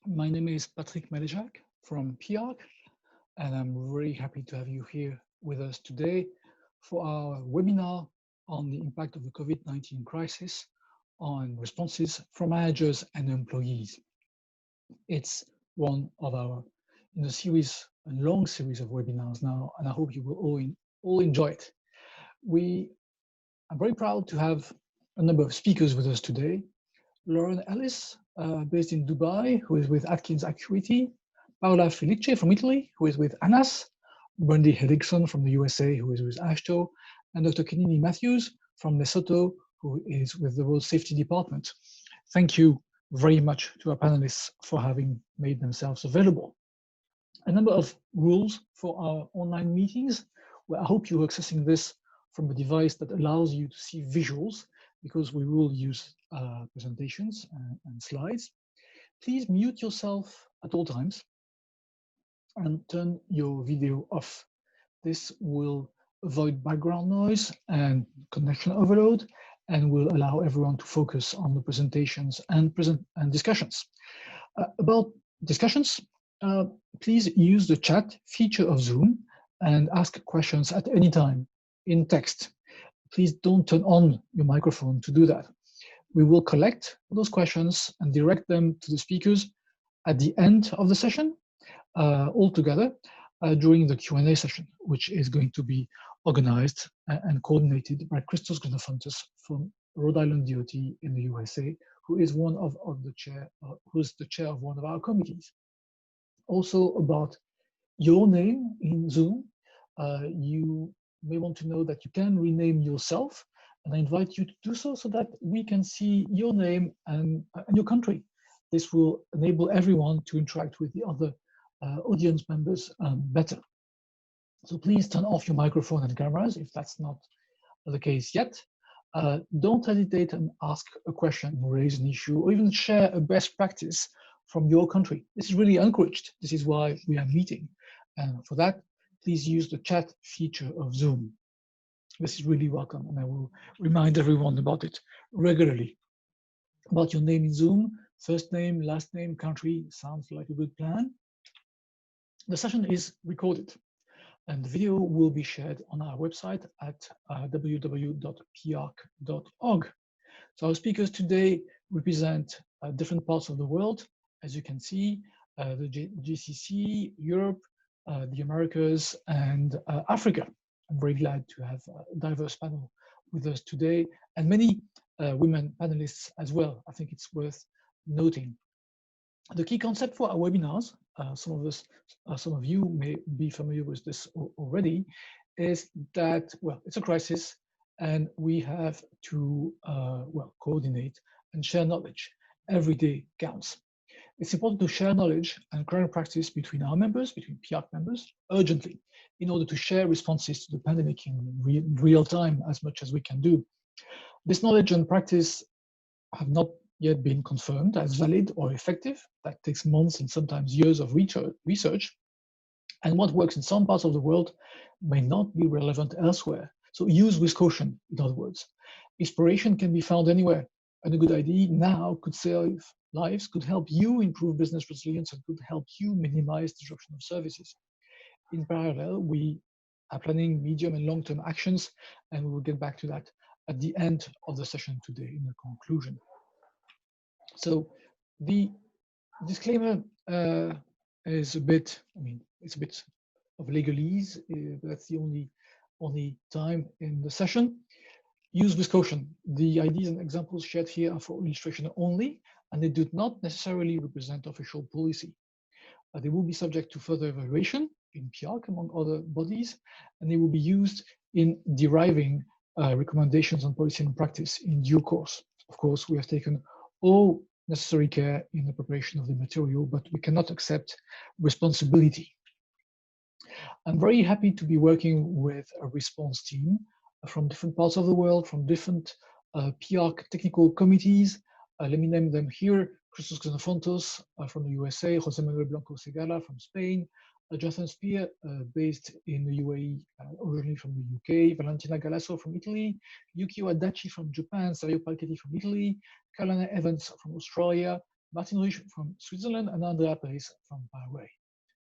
My name is Patrick Malejak from PIARC, and I'm very happy to have you here with us today for our webinar on the impact of the COVID-19 crisis on responses from managers and employees. It's one of our in a series, a long series of webinars now, and I hope you will all enjoy it. I'm very proud to have a number of speakers with us today. Lauren Ellis, based in Dubai, who is with Atkins Acuity, Paola Felice from Italy, who is with ANAS, Brandy Hedrickson from the USA, who is with ASHTO, and Dr. Kenini Matthews from Lesotho, who is with the Road Safety Department. Thank you very much to our panelists for having made themselves available. A number of rules for our online meetings. Well, I hope you're accessing this from a device that allows you to see visuals, because we will use presentations and slides. Please mute yourself at all times and turn your video off. This will avoid background noise and connection overload, and will allow everyone to focus on the presentations and discussions. About discussions, please use the chat feature of Zoom and ask questions at any time in text. Please don't turn on your microphone to do that. We will collect those questions and direct them to the speakers at the end of the session, all together during the Q&A session, which is going to be organized and coordinated by Christos Xenophontos from Rhode Island DOT in the USA, who is who's the chair of one of our committees. Also about your name in Zoom, you may want to know that you can rename yourself, and I invite you to do so that we can see your name and your country. This will enable everyone to interact with the other audience members better. So please turn off your microphone and cameras if that's not the case yet. Don't hesitate and ask a question, raise an issue, or even share a best practice from your country. This is really encouraged. This is why we are meeting. And for that, please use the chat feature of Zoom. This is really welcome, and I will remind everyone about it regularly. About your name in Zoom, first name, last name, country, sounds like a good plan. The session is recorded, and the video will be shared on our website at www.piarc.org. So our speakers today represent different parts of the world. As you can see, the GCC, Europe, the Americas, and Africa. I'm very glad to have a diverse panel with us today, and many women panelists as well. I think it's worth noting. The key concept for our webinars, some of you may be familiar with this already, is that, well, it's a crisis, and we have to coordinate and share knowledge. Every day counts. It's important to share knowledge and current practice between our members, between PIARC members, urgently, in order to share responses to the pandemic in real time as much as we can do. This knowledge and practice have not yet been confirmed as valid or effective. That takes months and sometimes years of research. And what works in some parts of the world may not be relevant elsewhere. So use with caution, in other words. Inspiration can be found anywhere, and a good idea now could save lives, could help you improve business resilience, and could help you minimize disruption of services. In parallel, we are planning medium and long-term actions, and we will get back to that at the end of the session today in the conclusion. So the disclaimer is a bit, it's a bit of legalese. That's the only time in the session. Use with caution. The ideas and examples shared here are for illustration only, and they do not necessarily represent official policy. They will be subject to further evaluation in PIARC, among other bodies, and they will be used in deriving recommendations on policy and practice in due course. Of course, we have taken all necessary care in the preparation of the material, but we cannot accept responsibility. I'm very happy to be working with a response team from different parts of the world, from different PIARC technical committees. Let me name them here: Christos Xenophontos from the USA, Jose Manuel Blanco Segala from Spain, Jonathan Spear, based in the UAE, originally from the UK, Valentina Galasso from Italy, Yukio Adachi from Japan, Sario Palchetti from Italy, Carolina Evans from Australia, Martin Rich from Switzerland, and Andrea Pace from Paraguay.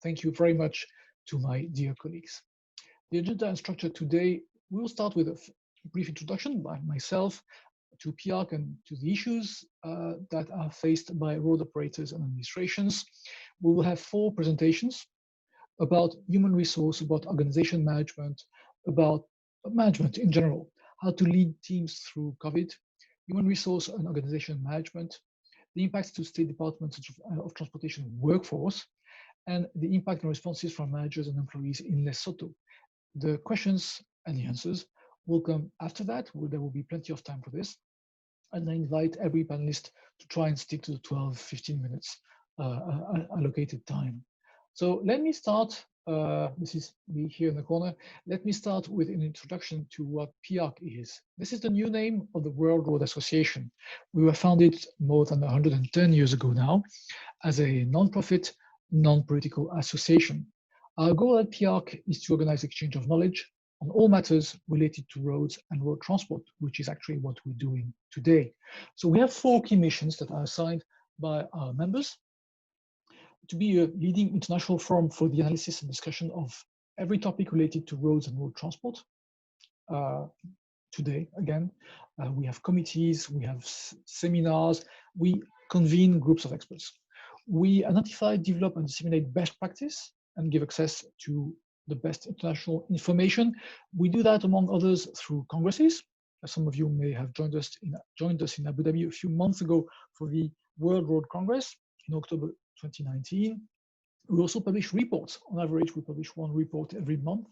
Thank you very much to my dear colleagues. The agenda and structure today, we'll start with a brief introduction by myself to PIARC and to the issues that are faced by road operators and administrations. We will have 4 presentations about human resource, about organization management, about management in general, how to lead teams through COVID, human resource and organization management, the impacts to state departments of transportation workforce, and the impact and responses from managers and employees in Lesotho. The questions and the answers will come after that. There will be plenty of time for this. And I invite every panelist to try and stick to the 12-15 minutes allocated time. So let me start, this is me here in the corner. Let me start with an introduction to what PIARC is. This is the new name of the World Road Association. We were founded more than 110 years ago now as a non-profit, non-political association. Our goal at PIARC is to organize exchange of knowledge on all matters related to roads and road transport, which is actually what we're doing today. So we have 4 key missions that are assigned by our members: to be a leading international forum for the analysis and discussion of every topic related to roads and road transport. Today, again, we have committees, we have seminars, we convene groups of experts. We identify, develop, and disseminate best practice and give access to the best international information. We do that, among others, through congresses. Some of you may have joined us in Abu Dhabi a few months ago for the World Road Congress in October 2019. We also publish reports. On average, we publish 1 report every month,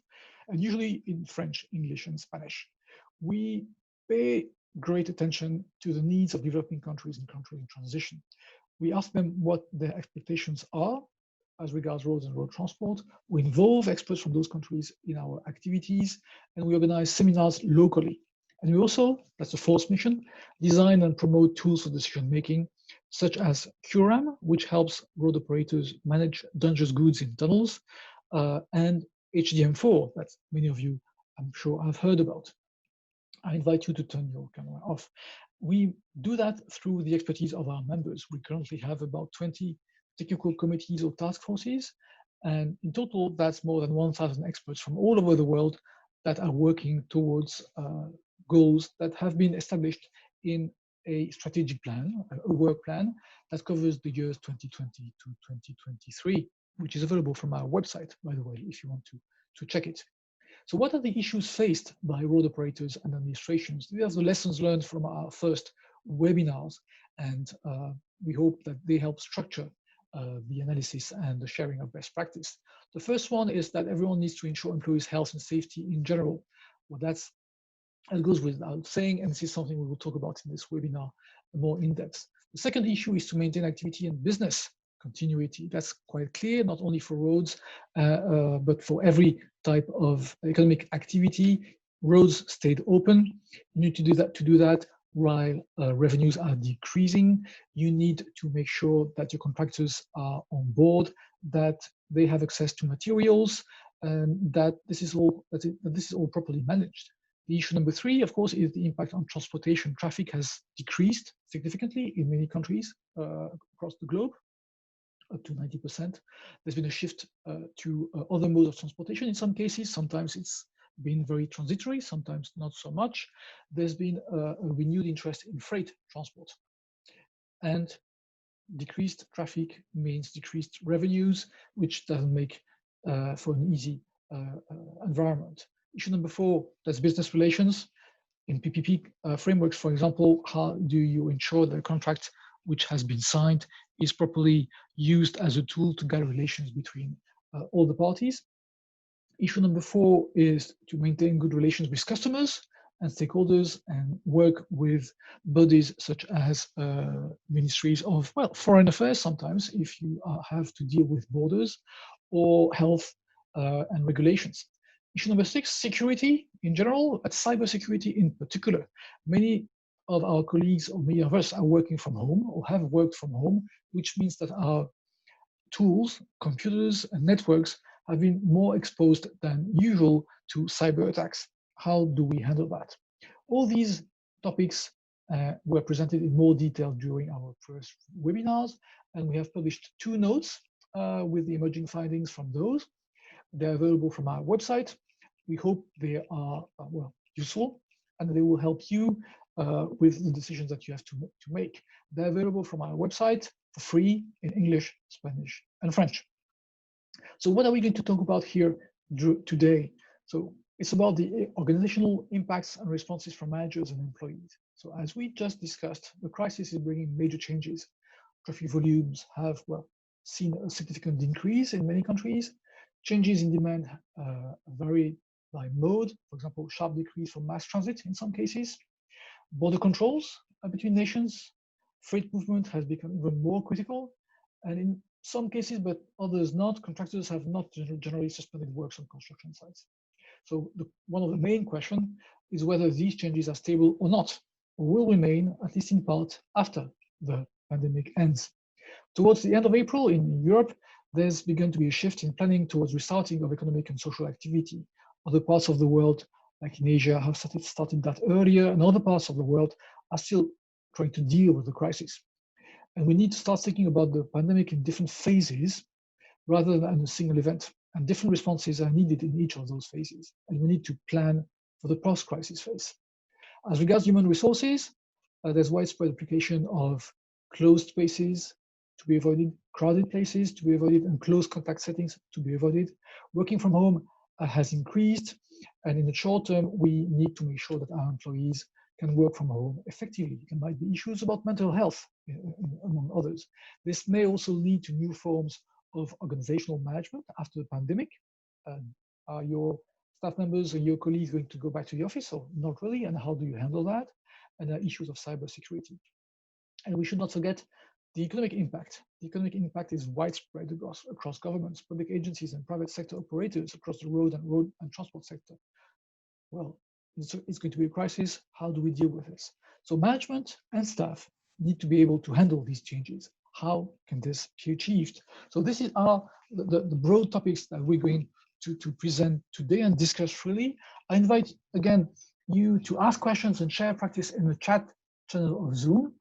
and usually in French, English, and Spanish. We pay great attention to the needs of developing countries and countries in transition. We ask them what their expectations are as regards roads and road transport. We involve experts from those countries in our activities, and we organize seminars locally. And we also, that's the 4th mission, design and promote tools for decision-making, such as QRAM, which helps road operators manage dangerous goods in tunnels, and HDM4, that many of you, I'm sure, have heard about. I invite you to turn your camera off. We do that through the expertise of our members. We currently have about 20 technical committees or task forces, and in total, that's more than 1,000 experts from all over the world that are working towards goals that have been established in a strategic plan, a work plan that covers the years 2020 to 2023, which is available from our website, by the way, if you want to check it. So what are the issues faced by road operators and administrations? These are the lessons learned from our first webinars, and we hope that they help structure the analysis and the sharing of best practice. The first one is that everyone needs to ensure employees' health and safety in general. Well, that goes without saying, and this is something we will talk about in this webinar more in depth. The second issue is to maintain activity and business continuity. That's quite clear, not only for roads, but for every type of economic activity. Roads stayed open. You need to do that while revenues are decreasing. You need to make sure that your contractors are on board, that they have access to materials, and that this is all properly managed. The issue number 3, of course, is the impact on transportation. Traffic has decreased significantly in many countries across the globe, up to 90%. There's been a shift to other modes of transportation in some cases. Sometimes it's been very transitory, sometimes not so much. There's been a renewed interest in freight transport. And decreased traffic means decreased revenues, which doesn't make for an easy environment. Issue number 4, that's business relations. In PPP frameworks, for example, how do you ensure that a contract which has been signed is properly used as a tool to guide relations between all the parties? Issue number 4 is to maintain good relations with customers and stakeholders and work with bodies such as ministries of, well, foreign affairs sometimes, if you have to deal with borders, or health and regulations. Issue number 6, security in general, but cybersecurity in particular. Many of our colleagues, or many of us, are working from home or have worked from home, which means that our tools, computers, and networks have been more exposed than usual to cyber attacks. How do we handle that? All these topics were presented in more detail during our first webinars, and we have published 2 notes with the emerging findings from those. They're available from our website. We hope they are well, useful, and they will help you with the decisions that you have to make. They're available from our website for free in English, Spanish, and French. So what are we going to talk about here today? So it's about the organizational impacts and responses from managers and employees. So as we just discussed, the crisis is bringing major changes. Traffic volumes have, well, seen a significant increase in many countries. Changes in demand vary by mode. For example, sharp decrease for mass transit in some cases. Border controls between nations. Freight movement has become even more critical. And in some cases, but others not, contractors have not generally suspended works on construction sites. So one of the main questions is whether these changes are stable or not, or will remain, at least in part, after the pandemic ends. Towards the end of April in Europe, there's begun to be a shift in planning towards restarting of economic and social activity. Other parts of the world, like in Asia, have started that earlier, and other parts of the world are still trying to deal with the crisis. And we need to start thinking about the pandemic in different phases rather than a single event. And different responses are needed in each of those phases. And we need to plan for the post-crisis phase. As regards human resources, there's widespread application of closed spaces to be avoided, crowded places to be avoided, and close contact settings to be avoided. Working from home has increased, and in the short term, we need to make sure that our employees can work from home effectively. There might be issues about mental health, among others. This may also lead to new forms of organizational management after the pandemic. Are your staff members and your colleagues going to go back to the office or not really? And how do you handle that? And issues of cybersecurity. And we should not forget the economic impact. The economic impact is widespread across governments, public agencies, and private sector operators across the road and transport sector. Well, it's going to be a crisis. How do we deal with this? So management and staff need to be able to handle these changes. How can this be achieved? So this is the broad topics that we're going to present today and discuss freely. I invite, again, you to ask questions and share practice in the chat channel of Zoom.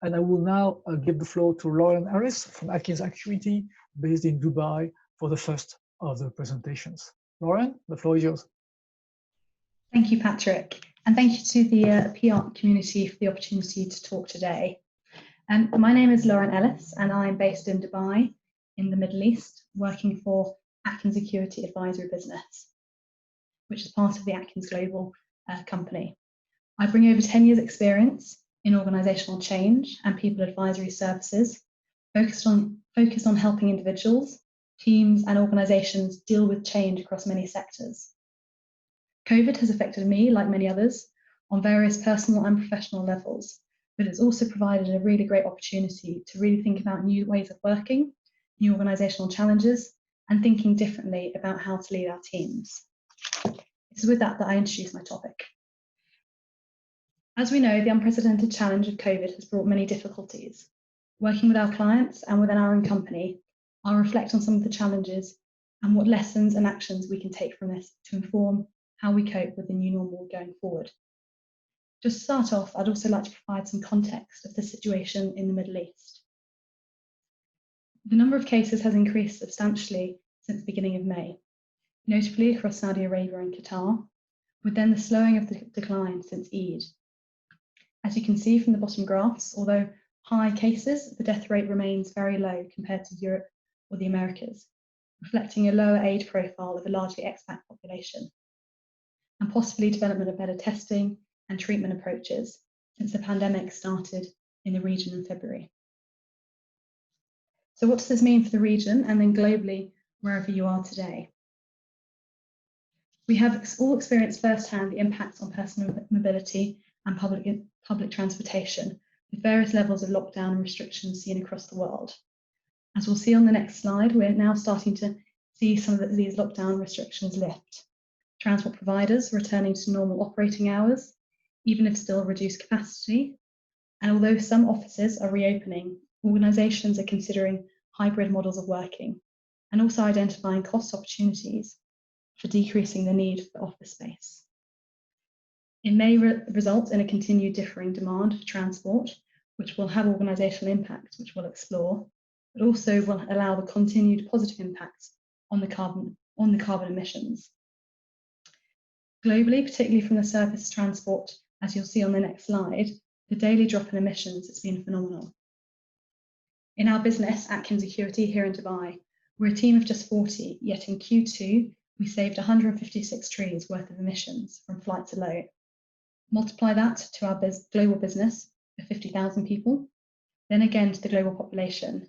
And I will now give the floor to Lauren Harris from Atkins Actuity, based in Dubai, for the first of the presentations. Lauren, the floor is yours. Thank you, Patrick. And thank you to the PIARC community for the opportunity to talk today. My name is Lauren Ellis, and I'm based in Dubai, in the Middle East, working for Atkins Security Advisory Business, which is part of the Atkins Global company. I bring over 10 years experience in organisational change and people advisory services, focused on helping individuals, teams and organisations deal with change across many sectors. COVID has affected me, like many others, on various personal and professional levels, but it's also provided a really great opportunity to really think about new ways of working, new organisational challenges, and thinking differently about how to lead our teams. It's with that I introduce my topic. As we know, the unprecedented challenge of COVID has brought many difficulties. Working with our clients and within our own company, I'll reflect on some of the challenges and what lessons and actions we can take from this to inform how we cope with the new normal going forward. Just to start off, I'd also like to provide some context of the situation in the Middle East. The number of cases has increased substantially since the beginning of May, notably across Saudi Arabia and Qatar, with then the slowing of the decline since Eid. As you can see from the bottom graphs, although high cases, the death rate remains very low compared to Europe or the Americas, reflecting a lower age profile of a largely expat population, and possibly development of better testing and treatment approaches since the pandemic started in the region in February. So what does this mean for the region and then globally, wherever you are today? We have all experienced firsthand the impacts on personal mobility and public transportation, with various levels of lockdown and restrictions seen across the world. As we'll see on the next slide, we're now starting to see some of these lockdown restrictions lift. Transport providers returning to normal operating hours, even if still reduced capacity. And although some offices are reopening, organisations are considering hybrid models of working and also identifying cost opportunities for decreasing the need for office space. It may result in a continued differing demand for transport, which will have organisational impacts, which we'll explore, but also will allow the continued positive impacts on the carbon emissions. Globally, particularly from the surface transport, as you'll see on the next slide, the daily drop in emissions has been phenomenal. In our business, Atkins Security here in Dubai, we're a team of just 40, yet in Q2, we saved 156 trees worth of emissions from flights alone. Multiply that to our global business of 50,000 people, then again to the global population,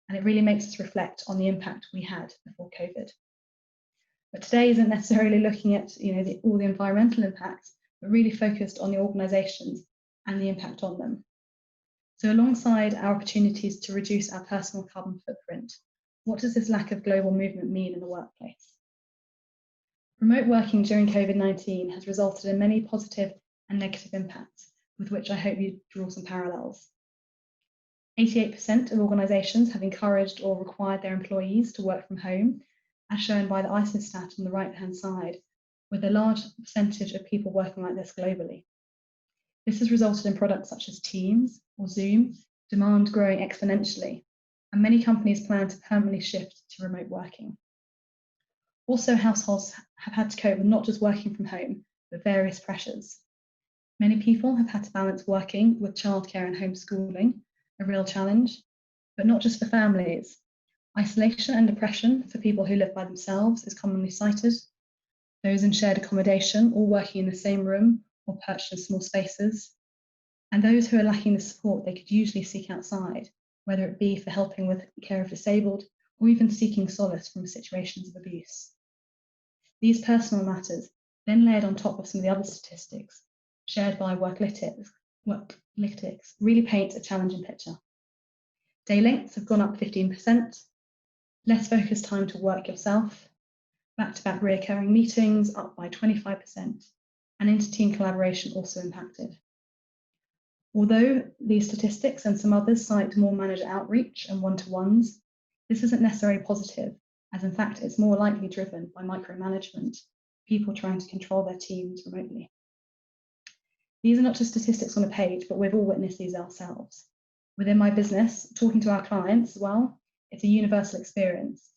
and it really makes us reflect on the impact we had before COVID. But today isn't necessarily looking at all the environmental impacts, but really focused on the organisations and the impact on them. So alongside our opportunities to reduce our personal carbon footprint, what does this lack of global movement mean in the workplace? Remote working during COVID-19 has resulted in many positive and negative impacts, with which I hope you draw some parallels. 88% of organisations have encouraged or required their employees to work from home, as shown by the ISIS stat on the right-hand side, with a large percentage of people working like this globally. This has resulted in products such as Teams or Zoom demand growing exponentially, and many companies plan to permanently shift to remote working. Also, households have had to cope with not just working from home, but various pressures. Many people have had to balance working with childcare and homeschooling, a real challenge, but not just for families. Isolation and depression for people who live by themselves is commonly cited. Those in shared accommodation or working in the same room or perched in small spaces. And those who are lacking the support they could usually seek outside, whether it be for helping with care of disabled or even seeking solace from situations of abuse. These personal matters, then layered on top of some of the other statistics shared by Workalytics, really paint a challenging picture. Day lengths have gone up 15%, less focused time to work yourself, back-to-back recurring meetings up by 25%, and inter-team collaboration also impacted. Although these statistics and some others cite more manager outreach and one-to-ones, this isn't necessarily positive, as in fact it's more likely driven by micromanagement, people trying to control their teams remotely. These are not just statistics on a page, but we've all witnessed these ourselves. Within my business, talking to our clients as well, it's a universal experience,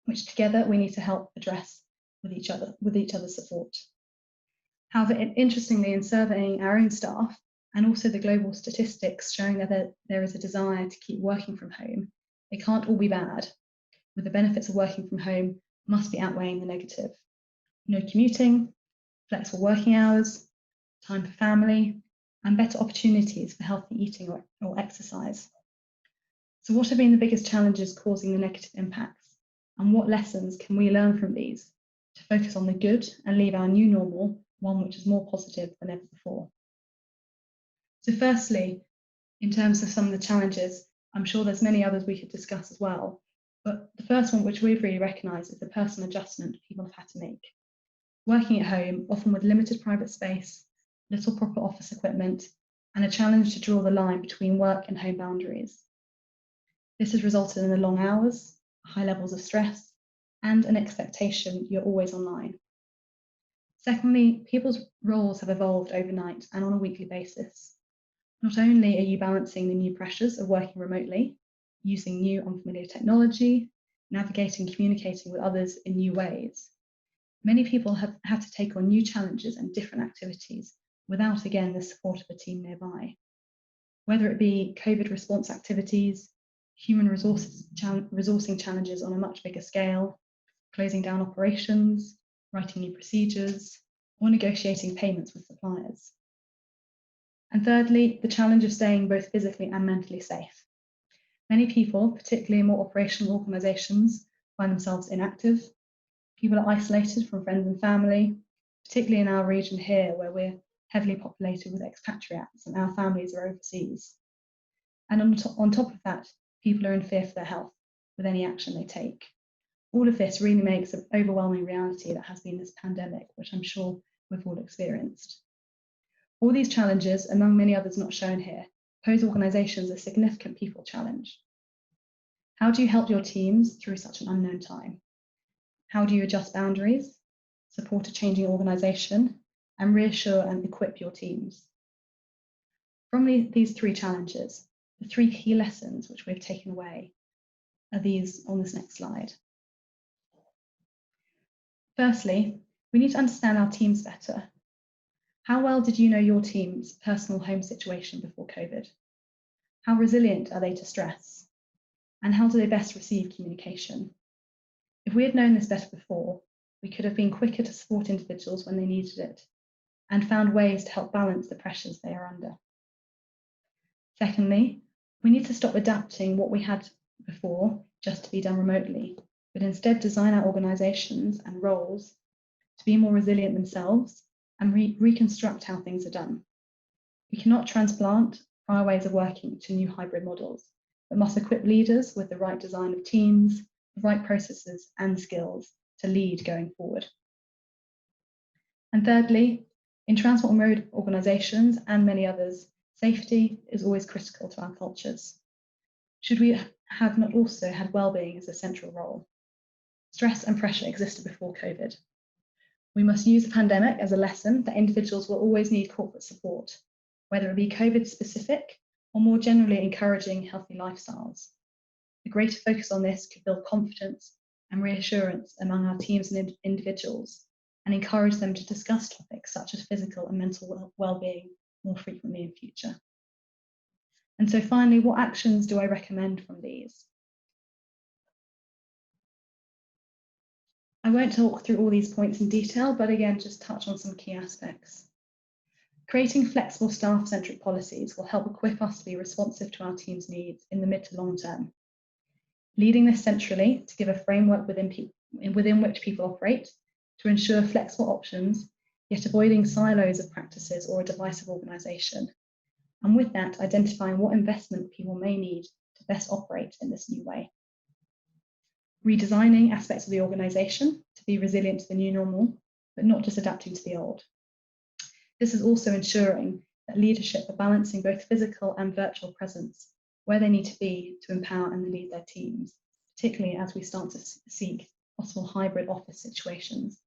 which together we need to help address with each other's support. However, interestingly, in surveying our own staff and also the global statistics showing that there is a desire to keep working from home, it can't all be bad, with the benefits of working from home must be outweighing the negative. No commuting, flexible working hours, time for family, and better opportunities for healthy eating or exercise. So what have been the biggest challenges causing the negative impacts, and what lessons can we learn from these to focus on the good and leave our new normal one which is more positive than ever before? So firstly, in terms of some of the challenges, I'm sure there's many others we could discuss as well, but the first one which we've really recognised is the personal adjustment people have had to make. Working at home, often with limited private space, little proper office equipment, and a challenge to draw the line between work and home boundaries. This has resulted in the long hours, high levels of stress, and an expectation you're always online. Secondly, people's roles have evolved overnight and on a weekly basis. Not only are you balancing the new pressures of working remotely, using new unfamiliar technology, navigating, communicating with others in new ways, many people have had to take on new challenges and different activities without, again, the support of a team nearby. Whether it be COVID response activities, human resourcing challenges on a much bigger scale, closing down operations, writing new procedures, or negotiating payments with suppliers. And thirdly, the challenge of staying both physically and mentally safe. Many people, particularly in more operational organisations, find themselves inactive. People are isolated from friends and family, particularly in our region here where we're heavily populated with expatriates and our families are overseas. And on top of that, people are in fear for their health with any action they take. All of this really makes an overwhelming reality that has been this pandemic, which I'm sure we've all experienced. All these challenges, among many others not shown here, pose organisations a significant people challenge. How do you help your teams through such an unknown time? How do you adjust boundaries, support a changing organisation, and reassure and equip your teams. From these three challenges, the three key lessons which we've taken away are these on this next slide. Firstly, we need to understand our teams better. How well did you know your team's personal home situation before COVID? How resilient are they to stress? And how do they best receive communication? If we had known this better before, we could have been quicker to support individuals when they needed it and found ways to help balance the pressures they are under. Secondly, we need to stop adapting what we had before just to be done remotely, but instead design our organisations and roles to be more resilient themselves and reconstruct how things are done. We cannot transplant prior ways of working to new hybrid models, but must equip leaders with the right design of teams, the right processes and skills to lead going forward. And thirdly, in transport and road organisations and many others, safety is always critical to our cultures. Should we have not also had well-being as a central role? Stress and pressure existed before COVID. We must use the pandemic as a lesson that individuals will always need corporate support, whether it be COVID specific or more generally encouraging healthy lifestyles. A greater focus on this could build confidence and reassurance among our teams and individuals and encourage them to discuss topics such as physical and mental well-being more frequently in future. And so finally, what actions do I recommend from these? I won't talk through all these points in detail, but again, just touch on some key aspects. Creating flexible staff-centric policies will help equip us to be responsive to our team's needs in the mid to long term. Leading this centrally to give a framework within which people operate to ensure flexible options, yet avoiding silos of practices or a divisive organisation. And with that, identifying what investment people may need to best operate in this new way. Redesigning aspects of the organisation to be resilient to the new normal, but not just adapting to the old. This is also ensuring that leadership are balancing both physical and virtual presence where they need to be to empower and lead their teams, particularly as we start to seek possible hybrid office situations.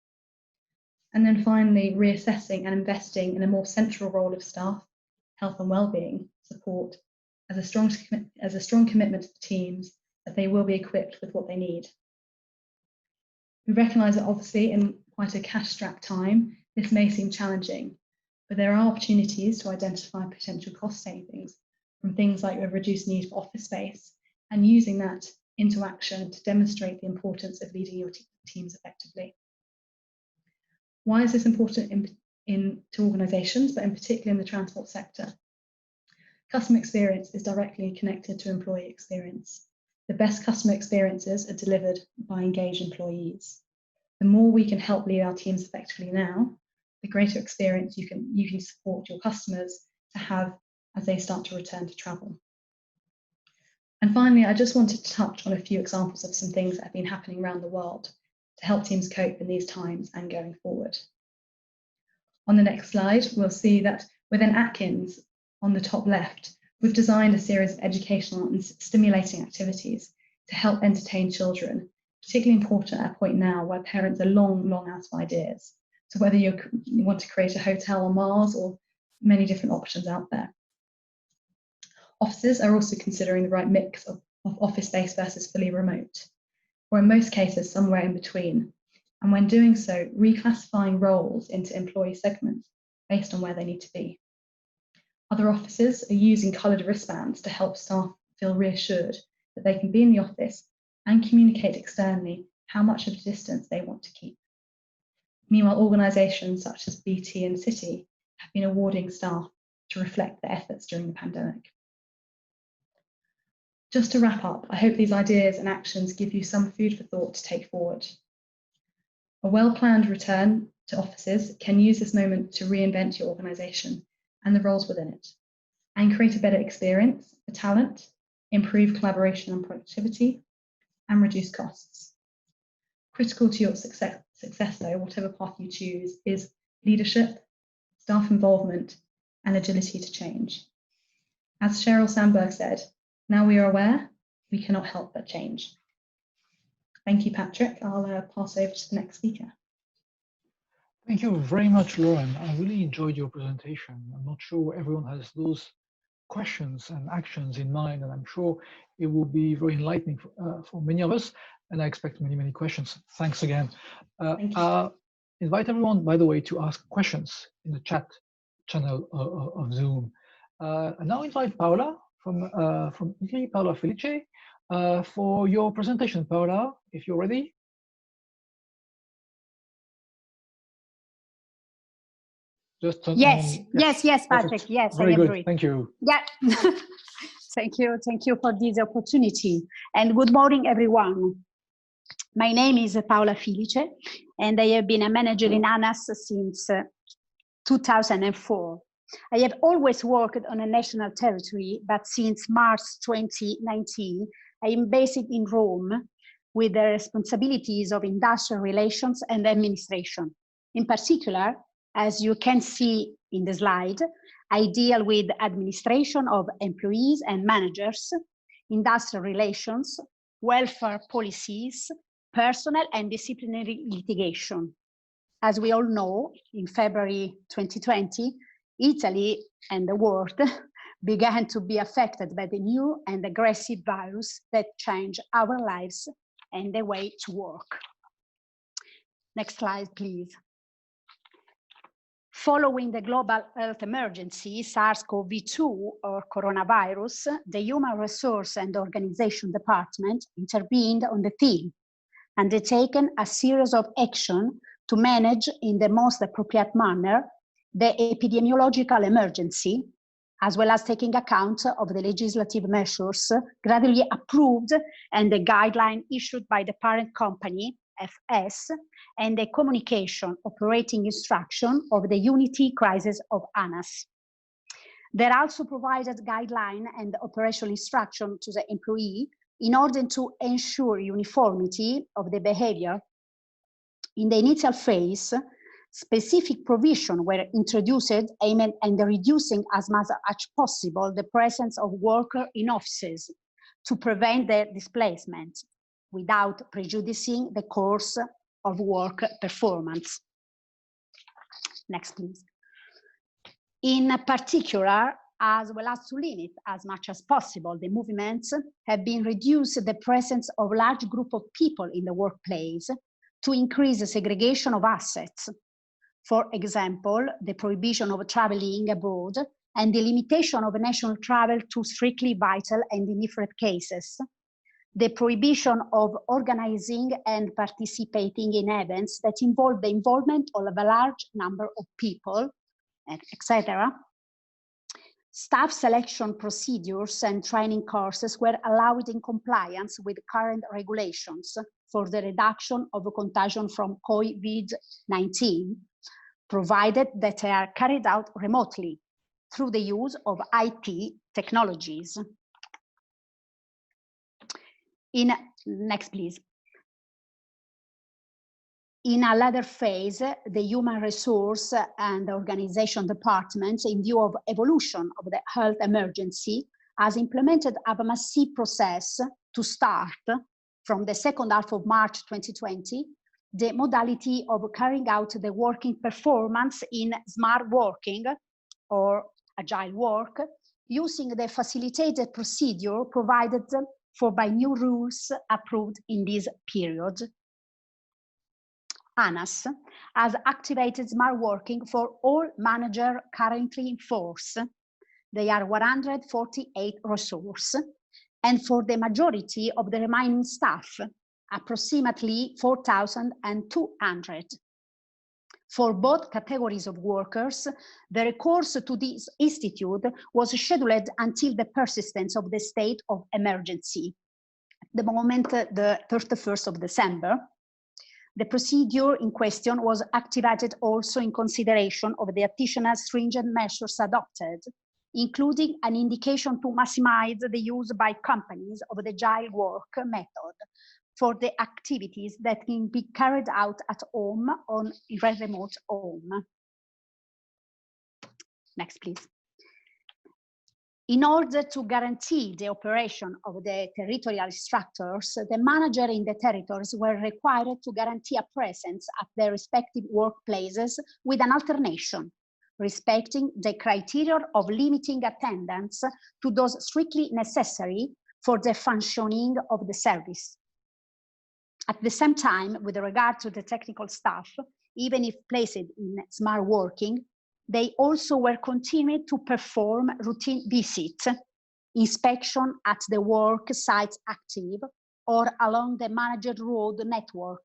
And then finally, reassessing and investing in a more central role of staff, health and well-being support as a strong commitment to the teams that they will be equipped with what they need. We recognise that obviously in quite a cash-strapped time, this may seem challenging, but there are opportunities to identify potential cost savings from things like a reduced need for office space and using that into action to demonstrate the importance of leading your teams effectively. Why is this important to organisations, but in particular in the transport sector? Customer experience is directly connected to employee experience. The best customer experiences are delivered by engaged employees. The more we can help lead our teams effectively now, the greater experience you can support your customers to have as they start to return to travel. And finally, I just wanted to touch on a few examples of some things that have been happening around the world to help teams cope in these times and going forward. On the next slide, we'll see that within Atkins, on the top left, we've designed a series of educational and stimulating activities to help entertain children, particularly important at a point now where parents are long out of ideas. So whether you want to create a hotel on Mars or many different options out there. Offices are also considering the right mix of office space versus fully remote, or in most cases, somewhere in between. And when doing so, reclassifying roles into employee segments based on where they need to be. Other offices are using coloured wristbands to help staff feel reassured that they can be in the office and communicate externally how much of a distance they want to keep. Meanwhile, organisations such as BT and City have been awarding staff to reflect their efforts during the pandemic. Just to wrap up, I hope these ideas and actions give you some food for thought to take forward. A well-planned return to offices can use this moment to reinvent your organisation and the roles within it, and create a better experience for talent, improve collaboration and productivity, and reduce costs. Critical to your success though, whatever path you choose, is leadership, staff involvement, and agility to change. As Sheryl Sandberg said, now we are aware, we cannot help but change. Thank you, Patrick. I'll pass over to the next speaker. Thank you very much, Lauren. I really enjoyed your presentation. I'm not sure everyone has those questions and actions in mind, and I'm sure it will be very enlightening for many of us, and I expect many, many questions. Thanks again. Thank you. Invite everyone, by the way, to ask questions in the chat channel of Zoom. I now invite Paola from Italy, Paola Felice, for your presentation. Paola, if you're ready. Just turn yes, on. yes, Patrick. Perfect. Yes, Very I am good. free. Thank you. Yeah. Thank you for this opportunity. And good morning, everyone. My name is Paola Felice, and I have been a manager in ANAS since 2004. I have always worked on a national territory, but since March 2019, I am based in Rome with the responsibilities of industrial relations and administration. In particular, as you can see in the slide, I deal with administration of employees and managers, industrial relations, welfare policies, personnel and disciplinary litigation. As we all know, in February 2020, Italy and the world began to be affected by the new and aggressive virus that changed our lives and the way to work. Next slide, please. Following the global health emergency, SARS-CoV-2 or coronavirus, the Human Resource and Organization Department intervened on the theme, undertaken a series of action to manage in the most appropriate manner the epidemiological emergency, as well as taking account of the legislative measures gradually approved and the guideline issued by the parent company, FS, and the communication operating instruction of the Unity Crisis of ANAS. There also provided guideline and operational instruction to the employee in order to ensure uniformity of the behavior. In the initial phase, specific provisions were introduced aimed at reducing as much as possible the presence of workers in offices to prevent their displacement without prejudicing the course of work performance. Next, please. In particular, as well as to limit as much as possible the movements, have been reduced the presence of large group of people in the workplace to increase the segregation of assets. For example, the prohibition of traveling abroad and the limitation of national travel to strictly vital and in different cases. The prohibition of organizing and participating in events that involve the involvement of a large number of people, etc. Staff selection procedures and training courses were allowed in compliance with current regulations for the reduction of contagion from COVID-19, provided that they are carried out remotely through the use of IT technologies. Next, please. In a later phase, the Human Resource and Organization Department, in view of evolution of the health emergency, has implemented a massive process to start from the second half of March 2020, the modality of carrying out the working performance in smart working or agile work, using the facilitated procedure provided for by new rules approved in this period. ANAS has activated smart working for all managers currently in force. They are 148 resources, and for the majority of the remaining staff, approximately 4,200. For both categories of workers, the recourse to this institute was scheduled until the persistence of the state of emergency, at the moment the 31st of December. The procedure in question was activated also in consideration of the additional stringent measures adopted, including an indication to maximize the use by companies of the agile work method for the activities that can be carried out at home or in remote home. Next, please. In order to guarantee the operation of the territorial structures, the manager in the territories were required to guarantee a presence at their respective workplaces with an alternation, respecting the criteria of limiting attendance to those strictly necessary for the functioning of the service. At the same time, with regard to the technical staff, even if placed in smart working, they also were continuing to perform routine visits, inspection at the work sites active or along the managed road network,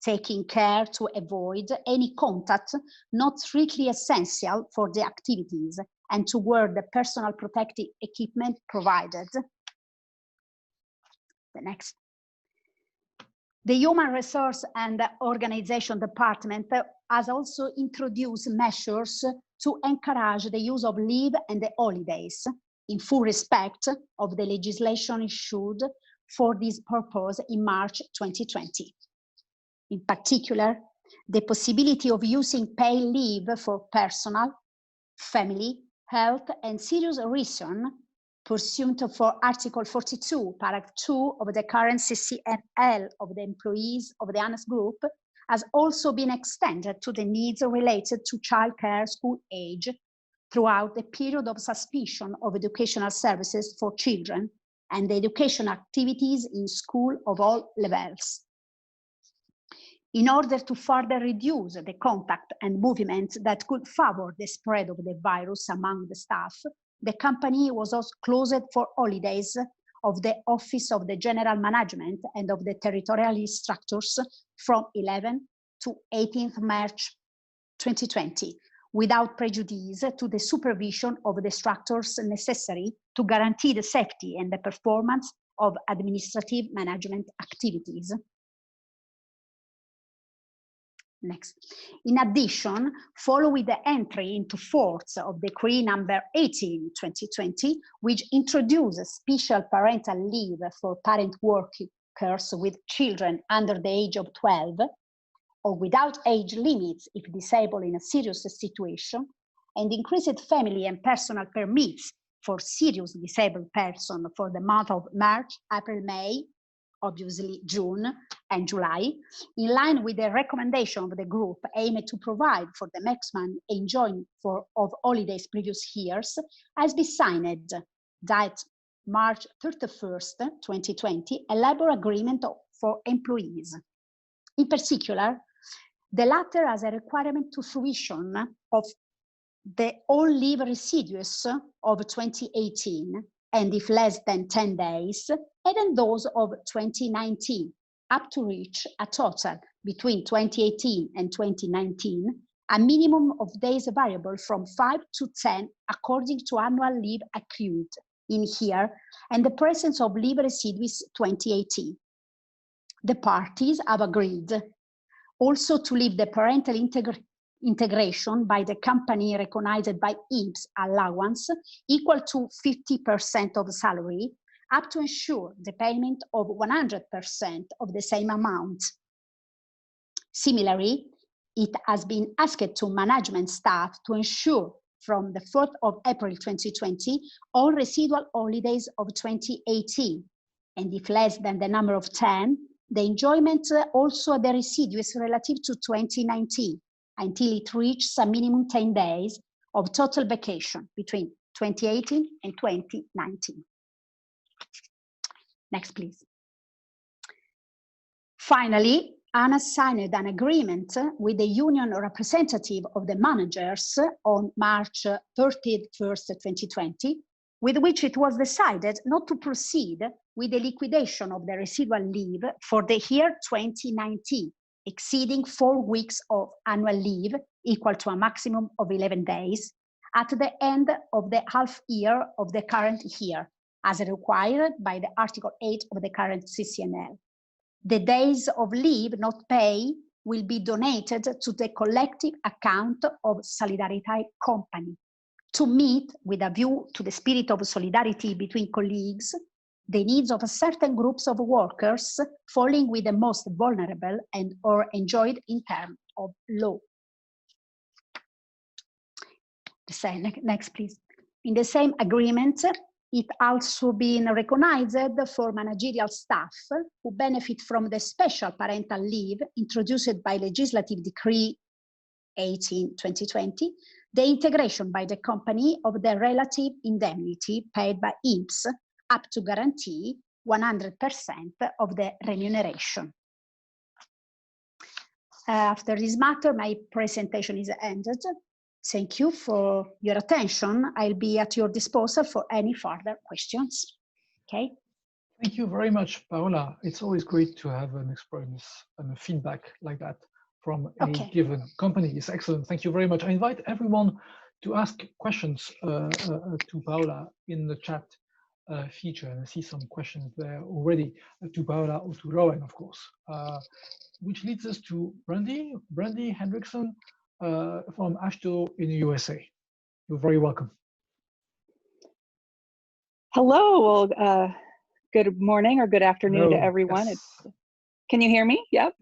taking care to avoid any contact not strictly essential for the activities and to wear the personal protective equipment provided. The next. The Human Resource and Organization Department has also introduced measures to encourage the use of leave and the holidays in full respect of the legislation issued for this purpose in March 2020. In particular, the possibility of using paid leave for personal, family, health, and serious reason pursuant for Article 42, Paragraph 2 of the current CCNL of the employees of the ANES Group has also been extended to the needs related to childcare school age throughout the period of suspicion of educational services for children and the education activities in school of all levels. In order to further reduce the contact and movement that could favor the spread of the virus among the staff, the company was also closed for holidays of the Office of the General Management and of the territorial structures from 11 to 18th March 2020, without prejudice to the supervision of the structures necessary to guarantee the safety and the performance of administrative management activities. Next. In addition, following the entry into force of Decree number 18/2020, which introduces special parental leave for parent workers with children under the age of 12 or without age limits if disabled in a serious situation, and increased family and personal permits for serious disabled persons for the month of March, April, May, obviously June and July, in line with the recommendation of the group aimed to provide for the maximum enjoyment of holidays previous years, has been signed that March 31st, 2020, a labor agreement for employees. In particular, the latter has a requirement to fruition of the all leave residues of 2018, and if less than 10 days, and then those of 2019, up to reach a total between 2018 and 2019, a minimum of days variable from 5 to 10 according to annual leave accrued in here, and the presence of leave residues 2018. The parties have agreed also to leave the parental integration by the company recognized by INPS allowance equal to 50% of salary, up to ensure the payment of 100% of the same amount. Similarly, it has been asked to management staff to ensure from the 4th of April 2020 all residual holidays of 2018, and if less than the number of 10, the enjoyment also the residues relative to 2019, until it reaches a minimum 10 days of total vacation between 2018 and 2019. Next, please. Finally, ANES signed an agreement with the union representative of the managers on March 31st, 2020, with which it was decided not to proceed with the liquidation of the residual leave for the year 2019, exceeding 4 weeks of annual leave equal to a maximum of 11 days at the end of the half year of the current year, as required by the Article 8 of the current CCNL. The days of leave not paid will be donated to the collective account of Solidarity Company to meet, with a view to the spirit of solidarity between colleagues, the needs of certain groups of workers falling with the most vulnerable and or enjoyed in terms of law. Next, please. In the same agreement, it also been recognized for managerial staff who benefit from the special parental leave introduced by Legislative Decree 18/2020, the integration by the company of the relative indemnity paid by INPS up to guarantee 100% of the remuneration. After this matter, my presentation is ended. Thank you for your attention. I'll be at your disposal for any further questions. Okay. Thank you very much, Paola. It's always great to have an experience and a feedback like that from a given company. It's excellent. Thank you very much. I invite everyone to ask questions to Paola in the chat feature, and I see some questions there already to Paola or to Rowan, of course, which leads us to Brandy Hendrickson from AASHTO in the USA. You're very welcome. Hello, well, good morning or good afternoon to everyone. Yes. Can you hear me? Yep.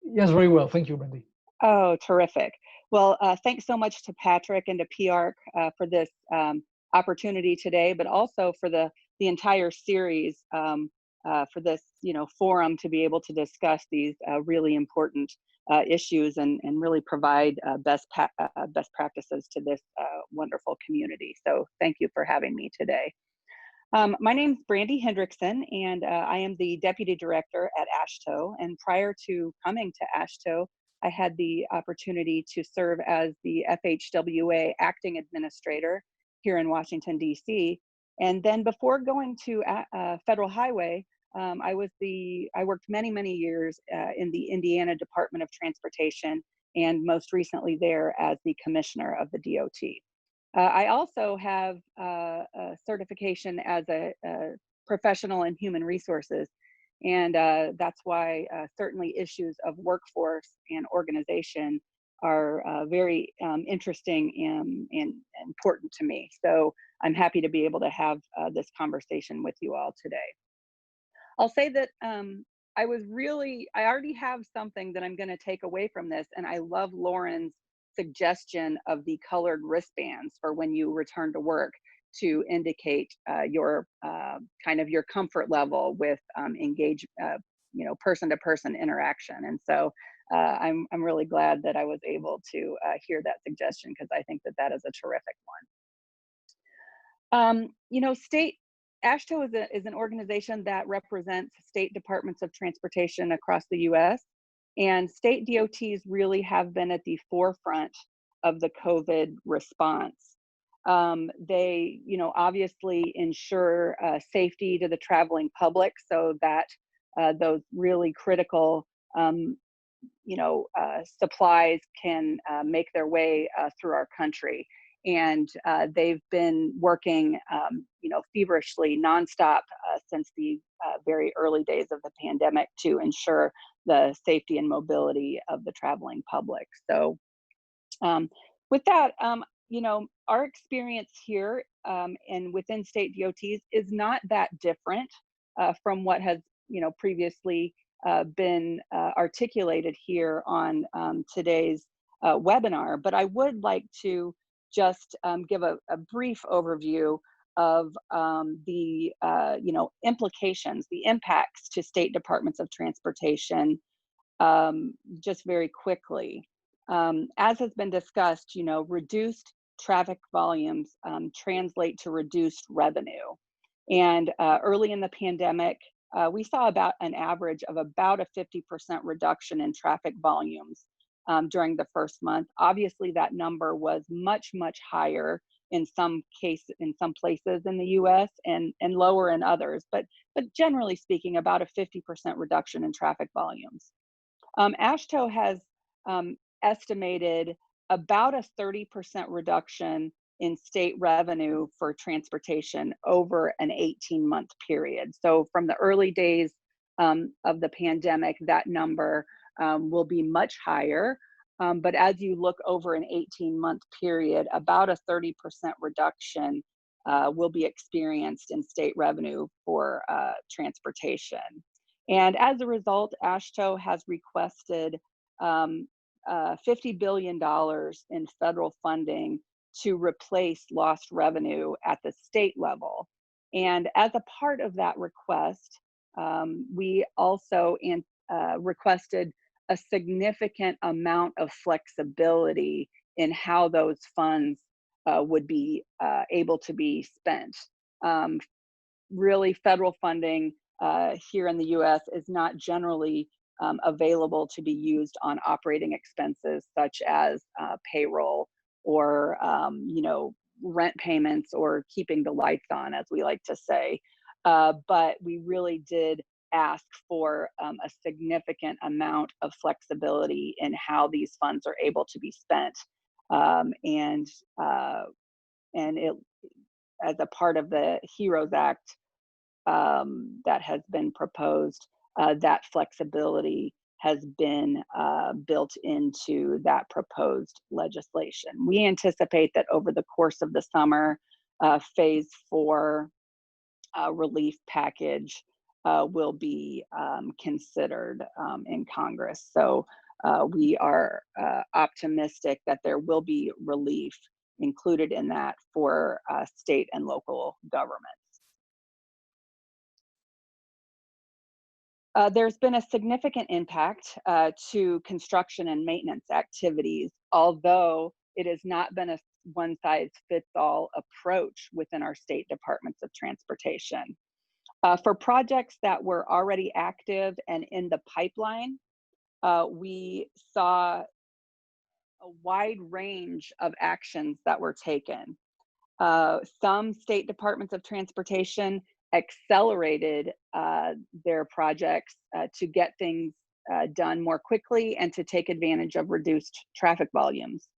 Yes, very well. Thank you, Brandy. Oh, terrific. Well, thanks so much to Patrick and to PIARC for this opportunity today, but also for the entire series for this forum to be able to discuss these really important issues and really provide best practices to this wonderful community. So thank you for having me today. My name is Brandy Hendrickson, and I am the Deputy Director at AASHTO. And prior to coming to AASHTO, I had the opportunity to serve as the FHWA Acting Administrator here in Washington, D.C. And then before going to Federal Highway, I worked many years in the Indiana Department of Transportation, and most recently there as the Commissioner of the DOT. I also have a certification as a professional in human resources, and that's why certainly issues of workforce and organization are very interesting and important to me. So I'm happy to be able to have this conversation with you all today. I'll say that I already have something that I'm going to take away from this, and I love Lauren's suggestion of the colored wristbands for when you return to work to indicate your kind of your comfort level with person-to-person interaction. And so I'm really glad that I was able to hear that suggestion, because I think that is a terrific one. AASHTO is an organization that represents state departments of transportation across the U.S. And state DOTs really have been at the forefront of the COVID response. They, obviously ensure safety to the traveling public, so that those really critical, supplies can make their way through our country. And they've been working, feverishly, nonstop since the very early days of the pandemic to ensure the safety and mobility of the traveling public. So with that, our experience here and within state DOTs is not that different from what has, previously been articulated here on today's webinar. But I would like to just give a brief overview of the implications, the impacts to state departments of transportation, just very quickly. As has been discussed, reduced traffic volumes translate to reduced revenue. And early in the pandemic, we saw about an average of about a 50% reduction in traffic volumes during the first month. Obviously, that number was much higher in some places in the U.S. and lower in others, but generally speaking, about a 50% reduction in traffic volumes. AASHTO has estimated about a 30% reduction in state revenue for transportation over an 18-month period. So from the early days of the pandemic, that number will be much higher. But as you look over an 18-month period, about a 30% reduction will be experienced in state revenue for transportation. And as a result, AASHTO has requested $50 billion in federal funding to replace lost revenue at the state level. And as a part of that request, we also requested a significant amount of flexibility in how those funds would be able to be spent. Really, federal funding here in the US is not generally available to be used on operating expenses such as payroll or rent payments or keeping the lights on, as we like to say. But we really did ask for a significant amount of flexibility in how these funds are able to be spent. And it, as a part of the HEROES Act that has been proposed, that flexibility has been built into that proposed legislation. We anticipate that over the course of the summer, phase 4 relief package will be considered in Congress. So we are optimistic that there will be relief included in that for state and local governments. There's been a significant impact to construction and maintenance activities, although it has not been a one-size-fits-all approach within our state departments of transportation. For projects that were already active and in the pipeline, we saw a wide range of actions that were taken. Some state departments of transportation accelerated their projects to get things done more quickly and to take advantage of reduced traffic volumes.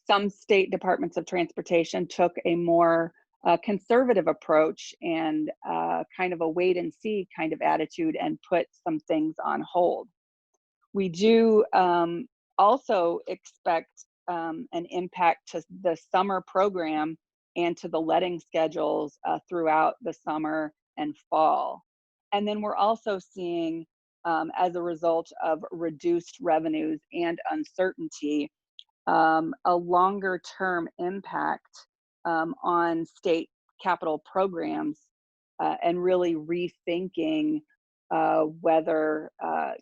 Some state departments of transportation took a more conservative approach and kind of a wait and see kind of attitude and put some things on hold. We do also expect an impact to the summer program and to the letting schedules throughout the summer and fall. And then we're also seeing, as a result of reduced revenues and uncertainty, a longer term impact on state capital programs and really rethinking whether,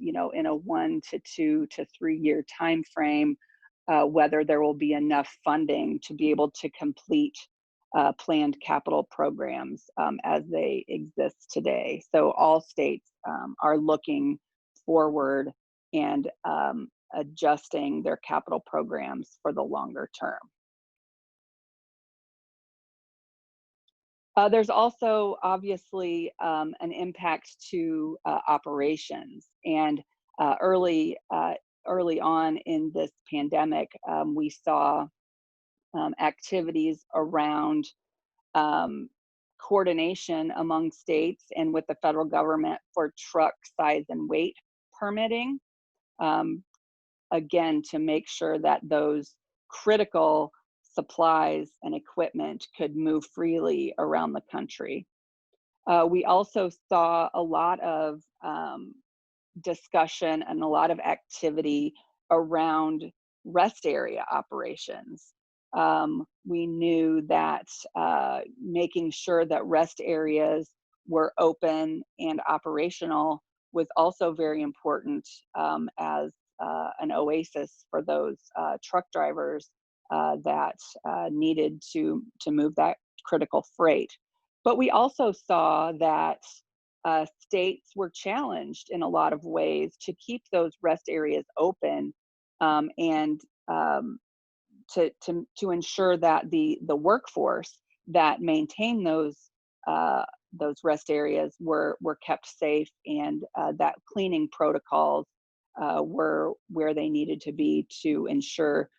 in a 1 to 2 to 3 year time frame, whether there will be enough funding to be able to complete planned capital programs as they exist today. So all states are looking forward and adjusting their capital programs for the longer term. There's also obviously an impact to operations, and early on in this pandemic, we saw activities around coordination among states and with the federal government for truck size and weight permitting, again, to make sure that those critical supplies and equipment could move freely around the country. We also saw a lot of discussion and a lot of activity around rest area operations. We knew that making sure that rest areas were open and operational was also very important as an oasis for those truck drivers that needed to move that critical freight. But we also saw that states were challenged in a lot of ways to keep those rest areas open and to ensure that the workforce that maintain those rest areas were kept safe, and that cleaning protocols were where they needed to be to ensure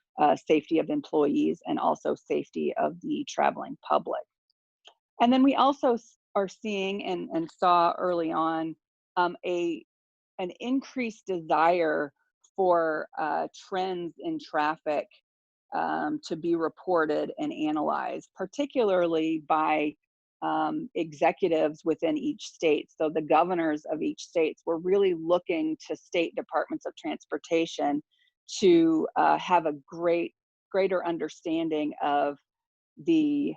safety of employees and also safety of the traveling public. And then we also are seeing and saw early on an increased desire for trends in traffic to be reported and analyzed, particularly by executives within each state. So the governors of each state were really looking to state departments of transportation to have a greater understanding of the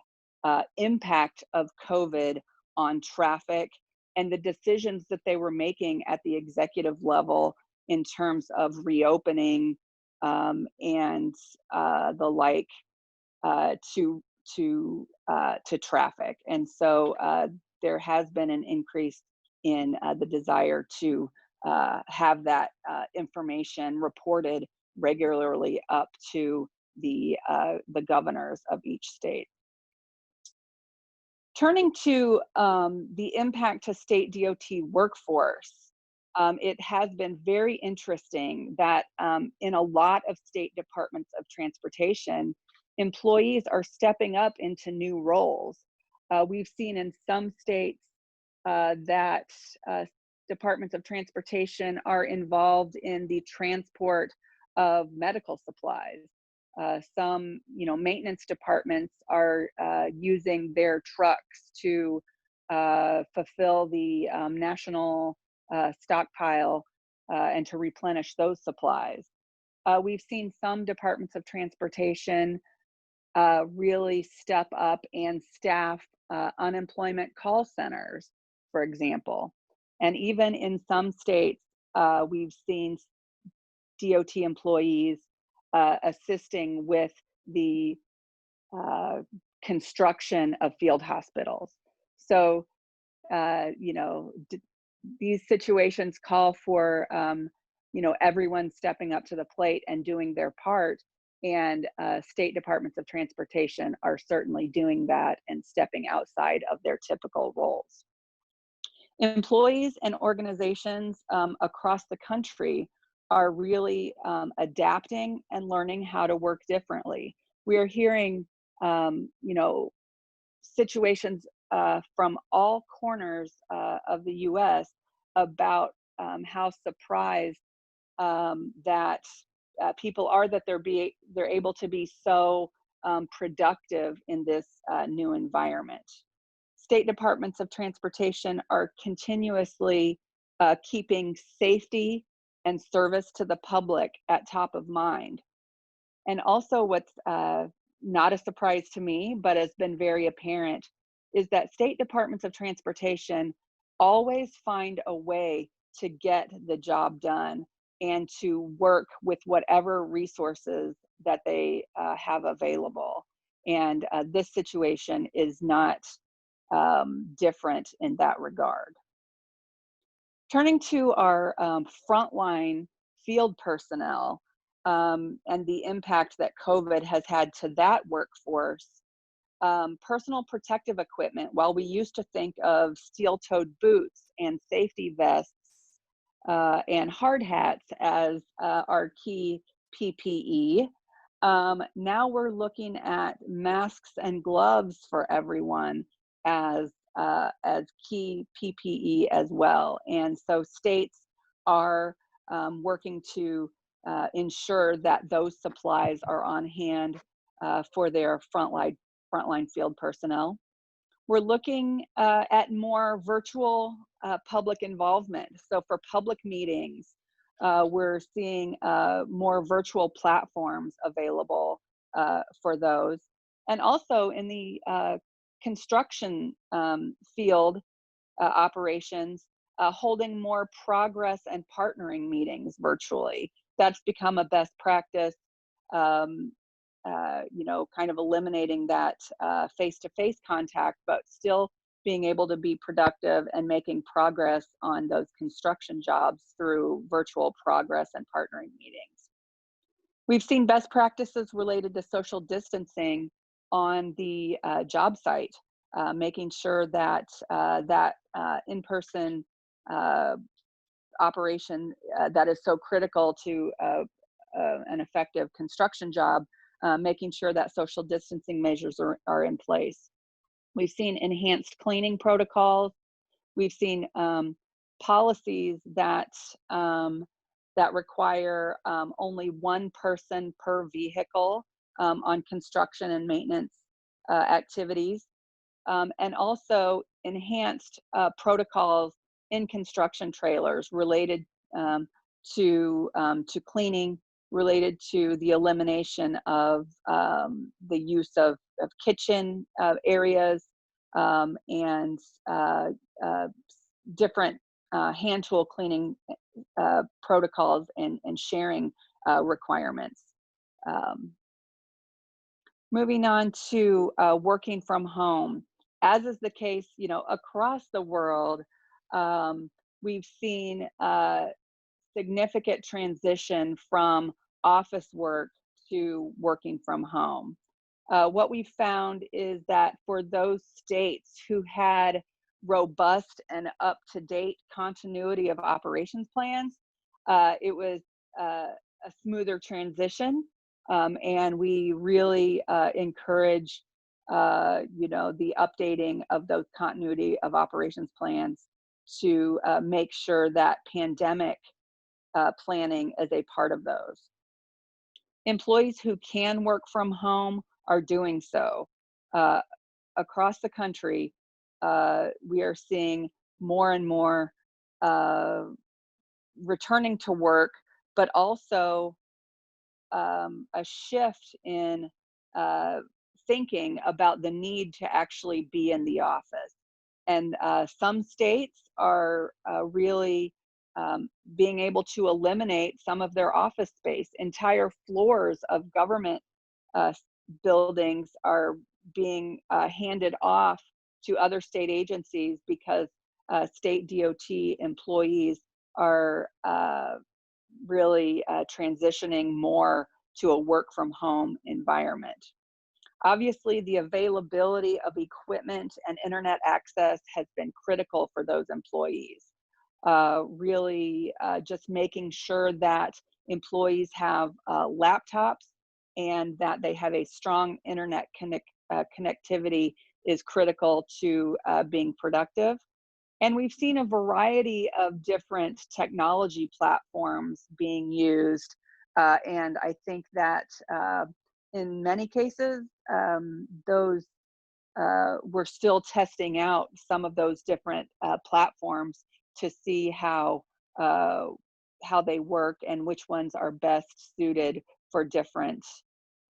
impact of COVID on traffic and the decisions that they were making at the executive level in terms of reopening and the like to traffic. And so there has been an increase in the desire to have that information reported regularly up to the governors of each state. Turning to the impact to state DOT workforce, it has been very interesting that in a lot of state departments of transportation, employees are stepping up into new roles. We've seen in some states that departments of transportation are involved in the transport of medical supplies. Some, maintenance departments are using their trucks to fulfill the national stockpile and to replenish those supplies. We've seen some departments of transportation really step up and staff unemployment call centers, for example. And even in some states, we've seen DOT employees assisting with the construction of field hospitals. So, these situations call for, everyone stepping up to the plate and doing their part. And state departments of transportation are certainly doing that and stepping outside of their typical roles. Employees and organizations across the country are really adapting and learning how to work differently. We are hearing, situations from all corners of the U.S. about how surprised that people are that they're able to be so productive in this new environment. State departments of transportation are continuously keeping safety and service to the public at top of mind. And also what's not a surprise to me, but has been very apparent, is that state departments of transportation always find a way to get the job done and to work with whatever resources that they have available. And this situation is not different in that regard. Turning to our frontline field personnel and the impact that COVID has had to that workforce, personal protective equipment, while we used to think of steel-toed boots and safety vests and hard hats as our key PPE, now we're looking at masks and gloves for everyone as key PPE as well. And so states are working to ensure that those supplies are on hand for their frontline field personnel. We're looking at more virtual public involvement. So for public meetings, we're seeing more virtual platforms available for those. And also in the construction field operations, holding more progress and partnering meetings virtually. That's become a best practice, kind of eliminating that face-to-face contact, but still being able to be productive and making progress on those construction jobs through virtual progress and partnering meetings. We've seen best practices related to social distancing on the job site, making sure that that in-person operation that is so critical to an effective construction job, making sure that social distancing measures are in place. We've seen enhanced cleaning protocols. We've seen policies that require only one person per vehicle on construction and maintenance activities, and also enhanced protocols in construction trailers related to cleaning, related to the elimination of the use of kitchen areas and different hand tool cleaning protocols and sharing requirements. Moving on to working from home. As is the case, across the world, we've seen significant transition from office work to working from home. What we found is that for those states who had robust and up-to-date continuity of operations plans, it was a smoother transition, and we really encourage the updating of those continuity of operations plans to make sure that pandemic planning is a part of those. Employees who can work from home are doing so. Across the country, we are seeing more and more returning to work, but also a shift in thinking about the need to actually be in the office. And some states are really being able to eliminate some of their office space. Entire floors of government buildings are being handed off to other state agencies because state DOT employees are really transitioning more to a work from home environment. Obviously, the availability of equipment and internet access has been critical for those employees. Really just making sure that employees have laptops and that they have a strong internet connectivity is critical to being productive. And we've seen a variety of different technology platforms being used. And I think that in many cases, those we're still testing out some of those different platforms to see how they work and which ones are best suited for different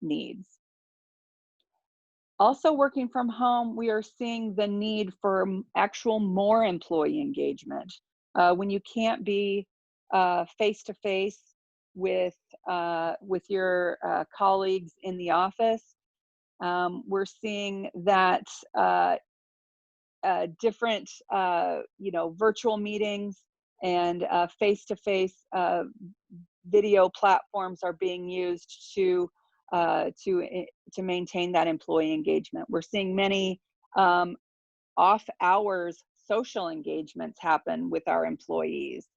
needs. Also working from home, we are seeing the need for actual more employee engagement. When you can't be face-to-face with your colleagues in the office, we're seeing that different virtual meetings and face-to-face video platforms are being used to maintain that employee engagement. We're seeing many off hours social engagements happen with our employees.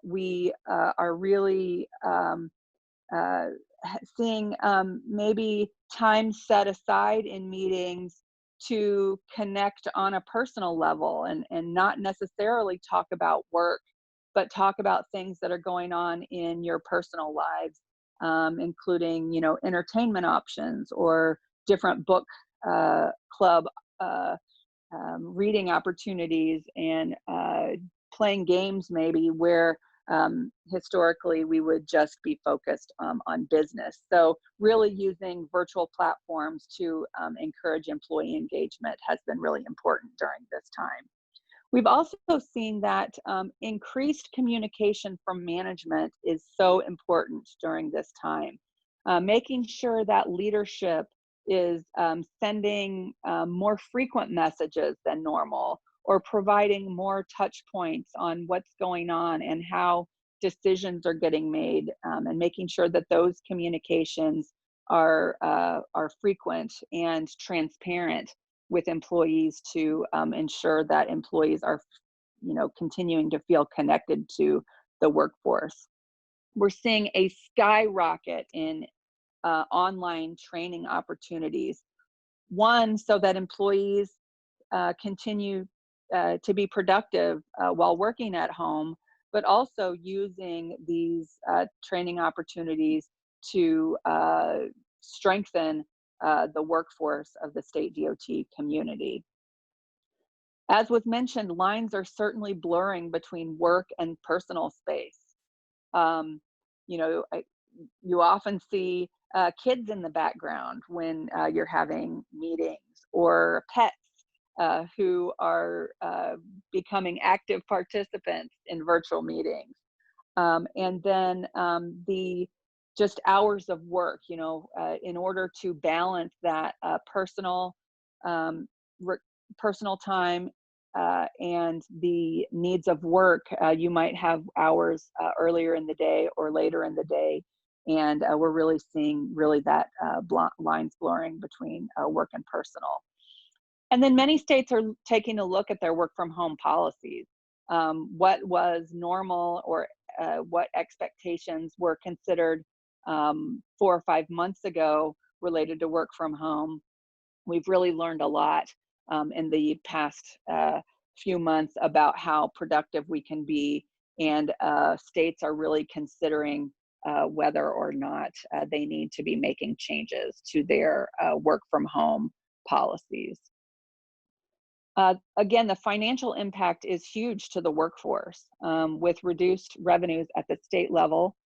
We are really seeing maybe time set aside in meetings to connect on a personal level and not necessarily talk about work, but talk about things that are going on in your personal lives, including, entertainment options or different book club reading opportunities and playing games maybe where historically we would just be focused on business. So really using virtual platforms to encourage employee engagement has been really important during this time. We've also seen that increased communication from management is so important during this time. Making sure that leadership is sending more frequent messages than normal, or providing more touch points on what's going on and how decisions are getting made, and making sure that those communications are frequent and transparent with employees to ensure that employees are, continuing to feel connected to the workforce. We're seeing a skyrocket in online training opportunities. One, so that employees continue to be productive while working at home, but also using these training opportunities to strengthen the workforce of the state DOT community. As was mentioned, lines are certainly blurring between work and personal space. you often see kids in the background when you're having meetings, or pets who are becoming active participants in virtual meetings. And then the just hours of work, you know, in order to balance that personal time and the needs of work, you might have hours earlier in the day or later in the day. And we're really seeing that lines blurring between work and personal. And then many states are taking a look at their work from home policies. What was normal, or what expectations were considered 4 or 5 months ago related to work from home. We've really learned a lot in the past few months about how productive we can be, and states are really considering whether or not they need to be making changes to their work from home policies. Again, the financial impact is huge to the workforce. With reduced revenues at the state level,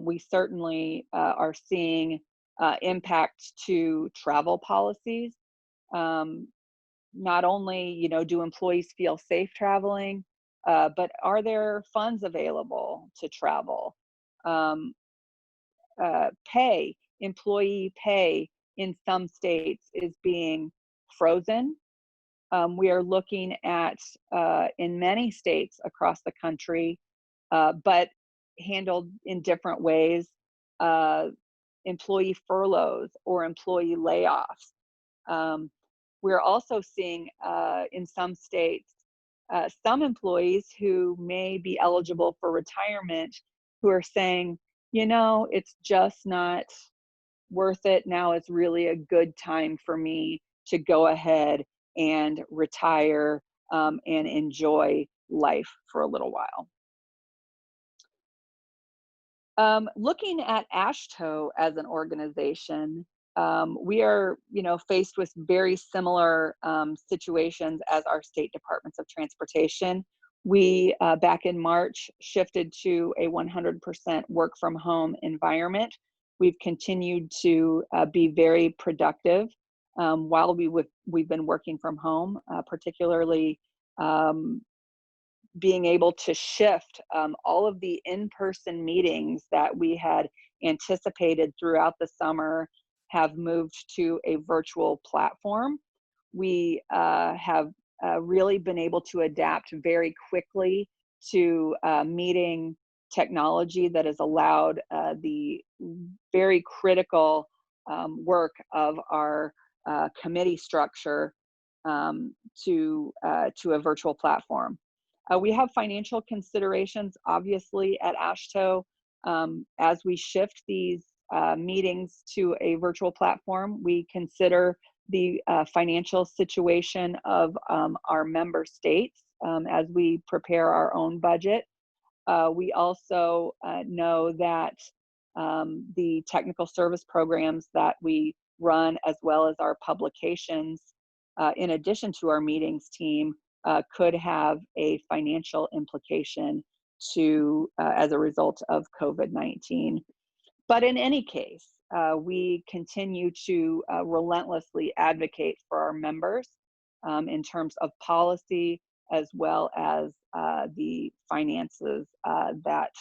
we certainly are seeing impact to travel policies. Not only, you know, do employees feel safe traveling, but are there funds available to travel? Employee pay in some states is being frozen. We are looking at, in many states across the country, but handled in different ways, employee furloughs or employee layoffs. We're also seeing in some states, some employees who may be eligible for retirement who are saying, you know, it's just not worth it. Now it's really a good time for me to go ahead and retire and enjoy life for a little while. Looking at AASHTO as an organization, we are, you know, faced with very similar situations as our state departments of transportation. We, back in March, shifted to a 100% work from home environment. We've continued to be very productive while we've been working from home, particularly being able to shift all of the in-person meetings that we had anticipated throughout the summer have moved to a virtual platform. We have really been able to adapt very quickly to meeting technology that has allowed the very critical work of our committee structure to a virtual platform. We have financial considerations, obviously, at AASHTO. As we shift these meetings to a virtual platform, we consider the financial situation of our member states as we prepare our own budget. We also know that the technical service programs that we run, as well as our publications, in addition to our meetings team, could have a financial implication to as a result of COVID-19. But in any case, we continue to relentlessly advocate for our members in terms of policy, as well as the finances that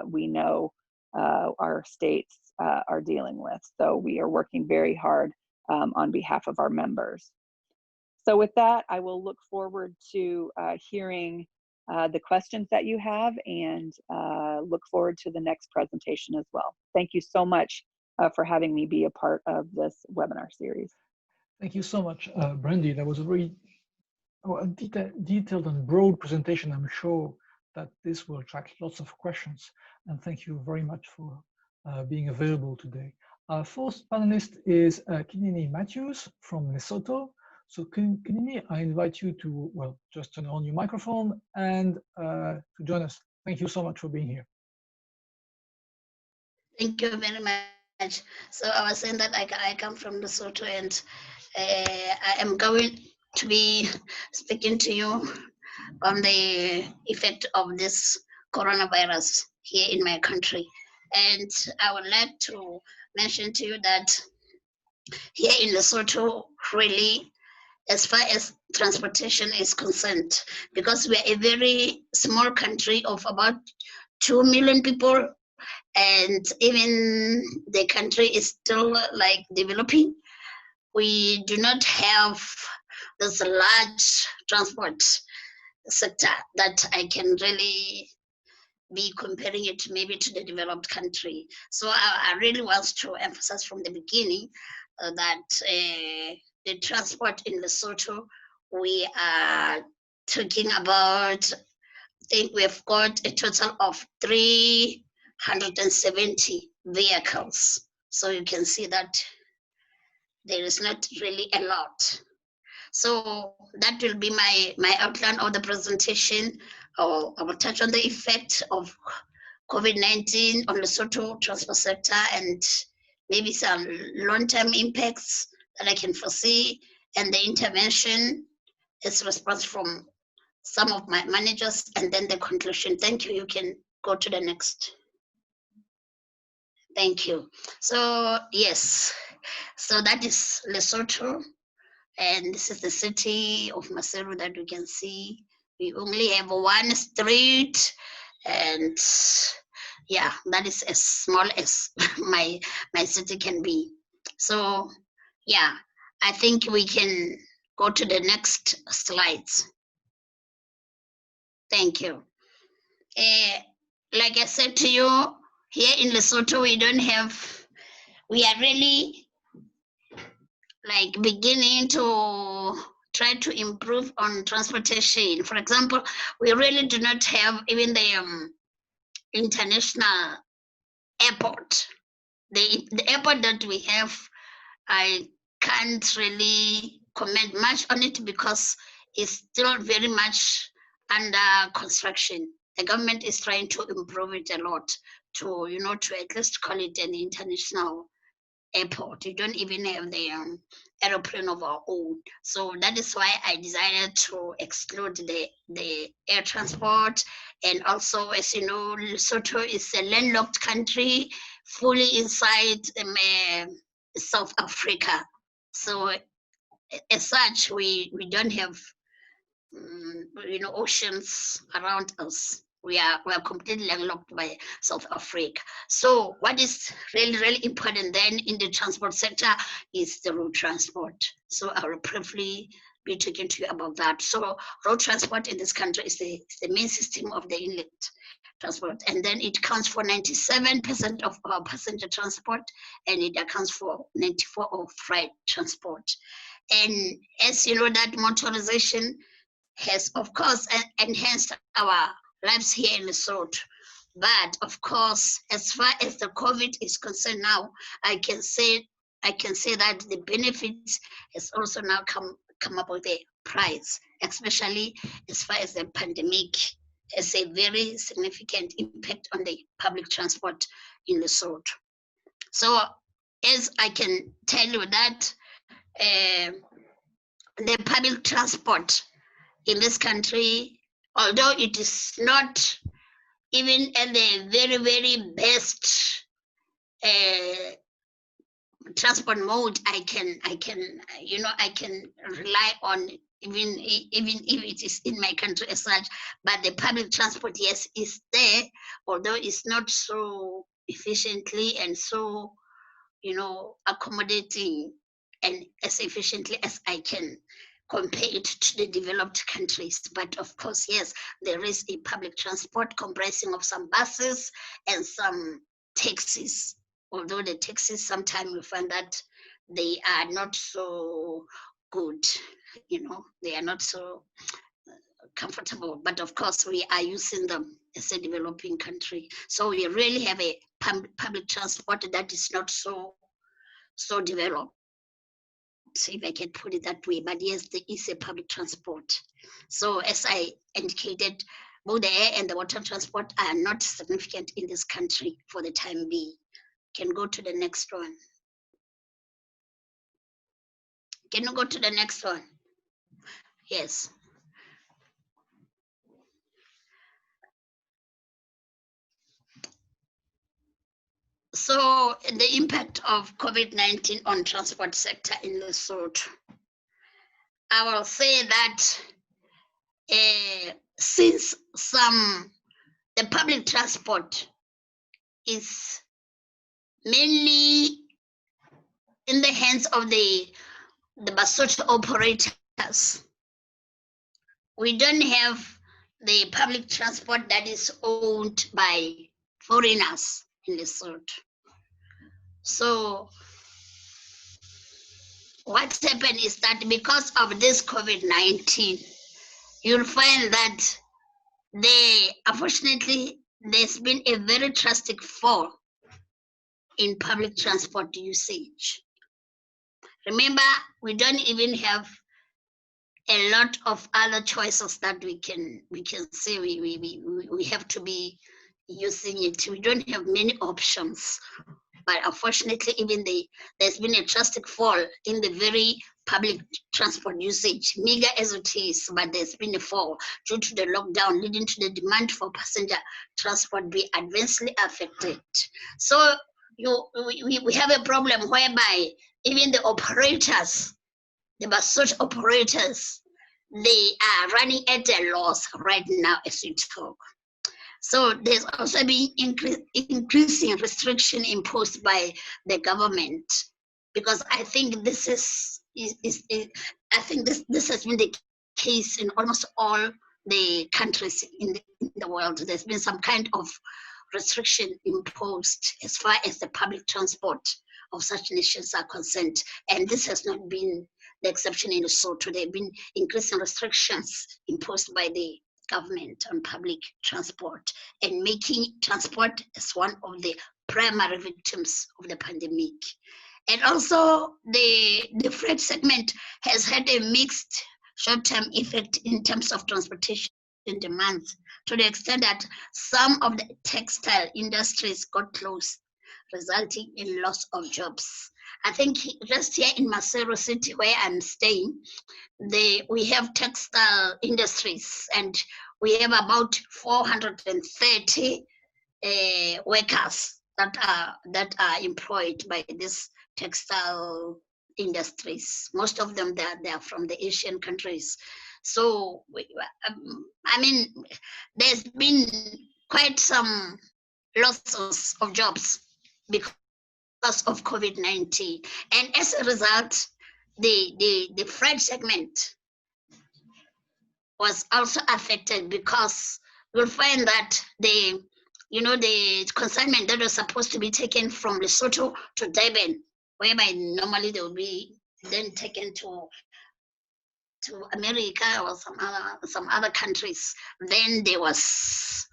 we know our states are dealing with. So we are working very hard on behalf of our members. So with that, I will look forward to hearing the questions that you have, and look forward to the next presentation as well. Thank you so much for having me be a part of this webinar series. Thank you so much, Brandy. That was a very detailed and broad presentation. I'm sure that this will attract lots of questions. And thank you very much for being available today. Our first panelist is Kinini Matthews from Lesotho. So Kinini, I invite you to, well, just turn on your microphone and to join us. Thank you so much for being here. Thank you very much. So I was saying that I come from Lesotho, and I am going to be speaking to you on the effect of this coronavirus here in my country. And I would like to mention to you that here in Lesotho, really, as far as transportation is concerned, because we are a very small country of about 2 million people, and even the country is still like developing, we do not have this large transport sector that I can really be comparing it maybe to the developed country. So I really want to emphasize from the beginning that the transport in Lesotho, we are talking about, I think we've got a total of 370 vehicles. So you can see that there is not really a lot. So that will be my outline of the presentation. I will touch on the effect of COVID-19 on the Lesotho transport sector and maybe some long-term impacts that I can foresee, and the intervention is response from some of my managers, and then the conclusion. Thank you. You can go to the next. Thank you. So yes, so that is Lesotho. And this is the city of Maseru that you can see. We only have one street, and yeah, that is as small as my city can be. So yeah, I think we can go to the next slides. Thank you. Like I said to you, here in Lesotho, we are really like beginning to try to improve on transportation. For example, we really do not have even the international airport. The airport that we have, I can't really comment much on it because it's still very much under construction. The government is trying to improve it a lot to, you know, to at least call it an international airport. You don't even have the aeroplane of our own. So that is why I decided to exclude the air transport. And also, as you know, Lesotho is a landlocked country, fully inside South Africa. So as such, we don't have you know, oceans around us. We are completely landlocked by South Africa. So what is really important then in the transport sector is the road transport. So I will briefly be talking to you about that. So road transport in this country is the main system of the inlet transport, and then it accounts for 97% of our passenger transport, and it accounts for 94% of freight transport. And as you know, that motorization has, of course, enhanced our lives here in Lesotho. But of course, as far as the COVID is concerned now, I can say that the benefits has also now come up with a price, especially as far as the pandemic has a very significant impact on the public transport in Lesotho. So as I can tell you that the public transport in this country, although it is not even at the very best transport mode, I can rely on, even if it is in my country as such. But the public transport, yes, is there, although it's not so efficiently and so, you know, accommodating and as efficiently as I can compare it to the developed countries. But of course, yes, there is a public transport comprising of some buses and some taxis. Although the taxis, sometimes we find that they are not so good, you know, they are not so comfortable. But of course, we are using them as a developing country. So we really have a public transport that is not so developed, if I can put it that way. But yes, there is a public transport. So as I indicated, both the air and the water transport are not significant in this country for the time being. Can go to the next one. Can you go to the next one? Yes. So the impact of COVID-19 on transport sector in Lesotho. I will say that since the public transport is mainly in the hands of the Basotho operators, we don't have the public transport that is owned by foreigners in Lesotho. So what's happened is that because of this COVID-19, you'll find that unfortunately, there's been a very drastic fall in public transport usage. Remember, we don't even have a lot of other choices that we can say we have to be using it. We don't have many options. But unfortunately, even there's been a drastic fall in the very public transport usage, meager as it is, but there's been a fall due to the lockdown, leading to the demand for passenger transport be adversely affected. So we have a problem whereby even the operators, the Basotho operators, they are running at a loss right now as we talk. So there's also been increasing restriction imposed by the government, because I think this has been the case in almost all the countries in the world. There's been some kind of restriction imposed as far as the public transport of such nations are concerned, and this has not been the exception in Lesotho. There have been increasing restrictions imposed by the government on public transport, and making transport as one of the primary victims of the pandemic. And also the freight segment has had a mixed short-term effect in terms of transportation demand, to the extent that some of the textile industries got closed, resulting in loss of jobs. I think just here in Maseru City, where I'm staying, we have textile industries, and we have about 430 workers that are employed by these textile industries. Most of them they are from the Asian countries. So I mean, there's been quite some losses of jobs because of COVID-19, and as a result, the freight segment was also affected, because you'll find that the consignment that was supposed to be taken from Lesotho to Durban, whereby normally they will be then taken to America or some other countries, then there was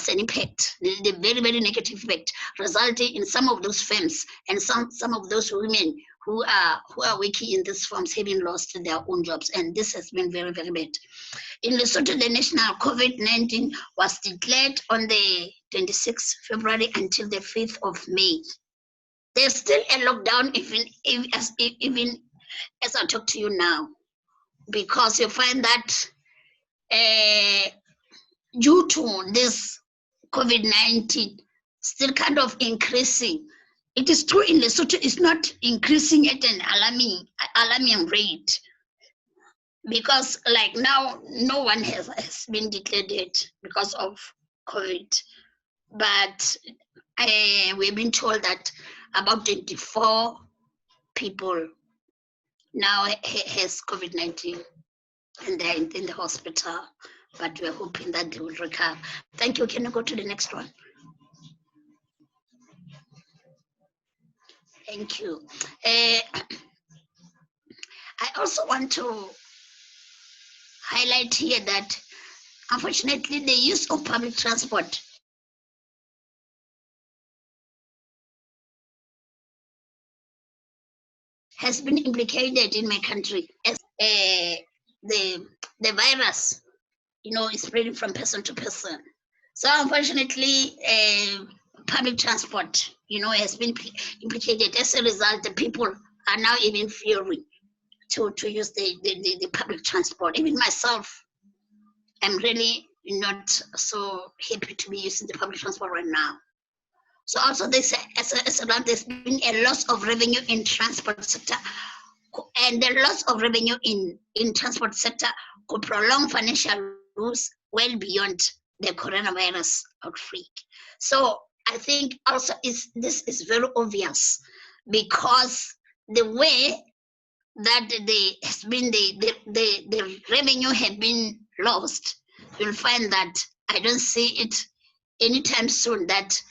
an impact, the very, very negative impact, resulting in some of those firms and some of those women who are working in these firms having lost their own jobs, and this has been very, very bad. In Lesotho, the national COVID-19 was declared on the 26th February until the 5th of May. There's still a lockdown even as I talk to you now, because you find that due to this COVID-19 still kind of increasing. It is true in Lesotho it's not increasing at an alarming rate, because like now no one has been declared dead because of COVID, but we've been told that about 24 people now has COVID-19 and they're in the hospital, but we're hoping that they will recover. Thank you. Can you go to the next one? Thank you. I also want to highlight here that unfortunately the use of public transport has been implicated in my country as the virus, is spreading from person to person. So unfortunately, public transport, has been implicated. As a result, the people are now even fearing to use the public transport. Even myself, I'm really not so happy to be using the public transport right now. So also this, as a result, there's been a loss of revenue in transport sector, and the loss of revenue in transport sector could prolong financial loss well beyond the coronavirus outbreak. So I think also this is very obvious, because the way that the revenue had been lost, you'll find that I don't see it anytime soon that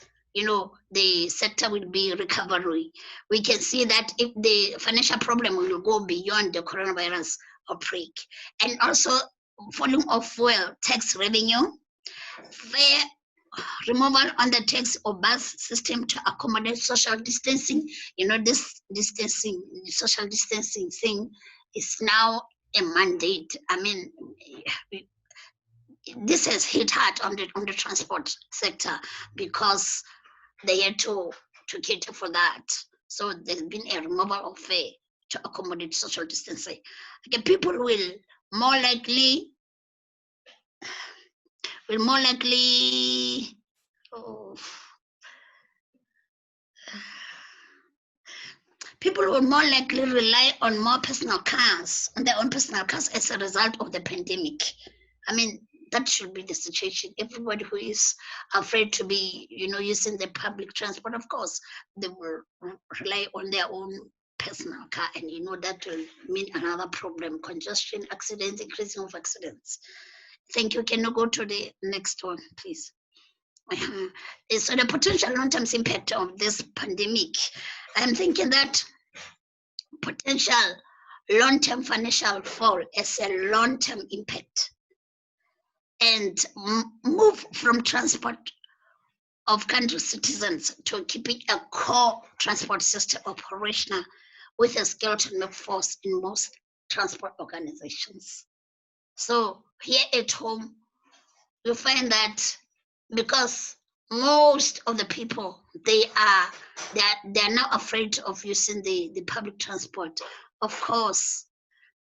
the sector will be recovery. We can see that if the financial problem will go beyond the coronavirus outbreak, and also falling of fuel tax revenue, fare removal on the tax or bus system to accommodate social distancing. This social distancing thing is now a mandate. I mean, this has hit hard on the transport sector, because they had to cater for that. So there's been a removal of fare to accommodate social distancing. Okay, people will more likely people will more likely rely on their own personal cars as a result of the pandemic. I mean, that should be the situation. Everybody who is afraid to be, using the public transport, of course, they will rely on their own personal car, and that will mean another problem: congestion, accidents, increasing of accidents. Thank you. Can you go to the next one, please? So the potential long-term impact of this pandemic, I'm thinking that potential long-term financial fall as a long-term impact, and move from transport of country citizens to keeping a core transport system operational with a skeleton workforce in most transport organizations. So here at home, you find that because most of the people, they're now afraid of using the public transport. Of course,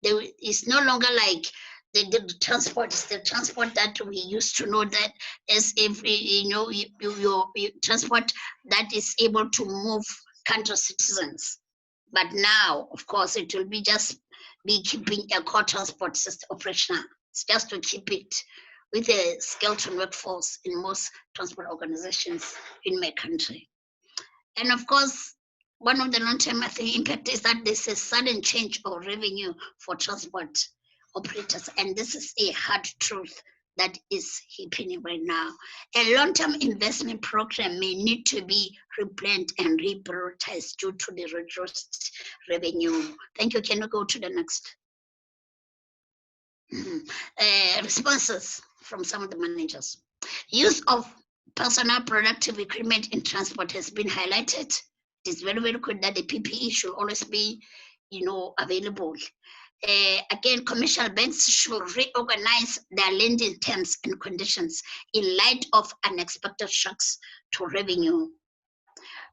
it's no longer like the transport is the transport that we used to know, that as if your transport that is able to move country citizens. But now, of course, it will be just be keeping a core transport system operational. It's just to keep it with a skeleton workforce in most transport organizations in my country. And of course, one of the long-term impact is that there's a sudden change of revenue for transport operators, and this is a hard truth that is happening right now. A long-term investment program may need to be replanned and reprioritized due to the reduced revenue. Thank you. Can you go to the next? Responses from some of the managers. Use of personal productive equipment in transport has been highlighted. It is very, very good that the PPE should always be, available. Again, commercial banks should reorganize their lending terms and conditions in light of unexpected shocks to revenue.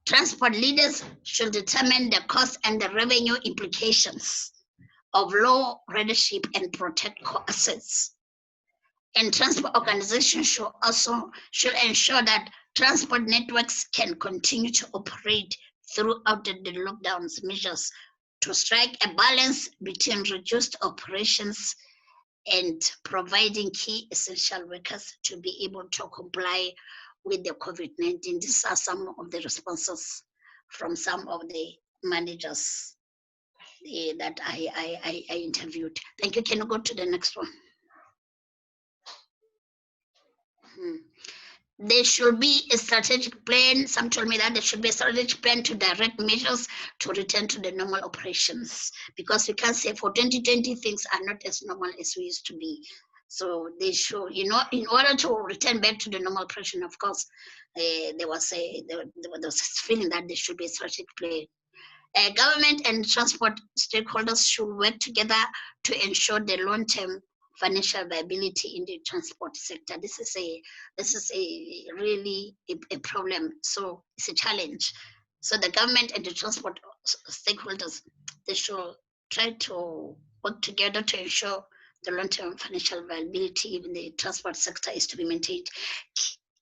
Transport leaders should determine the cost and the revenue implications of low ridership and protect core assets. And transport organizations should ensure that transport networks can continue to operate throughout the lockdowns measures to strike a balance between reduced operations and providing key essential workers to be able to comply with the COVID-19. These are some of the responses from some of the managers that I interviewed. Thank you. Can you go to the next one? There should be a strategic plan. Some told me that there should be a strategic plan to direct measures to return to the normal operations, because we can't say for 2020 things are not as normal as we used to be. So they should, in order to return back to the normal operation, of course, there was this feeling that there should be a strategic plan. Government and transport stakeholders should work together to ensure the long-term financial viability in the transport sector. This is a really a problem. So it's a challenge. So the government and the transport stakeholders, they should try to work together to ensure the long-term financial viability in the transport sector is to be maintained.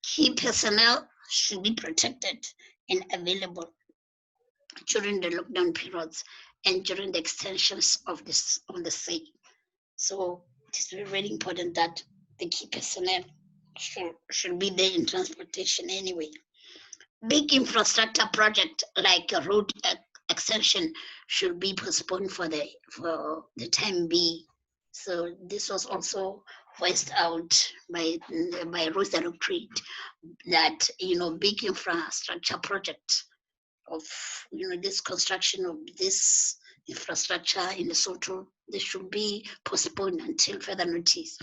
Key personnel should be protected and available during the lockdown periods and during the extensions of the same. So it is very, very important that the key personnel should be there in transportation anyway. Big infrastructure project like a road extension should be postponed for the time being. So this was also voiced out by Ruth Directorate that big infrastructure project of this construction of this infrastructure in Lesotho, they should be postponed until further notice.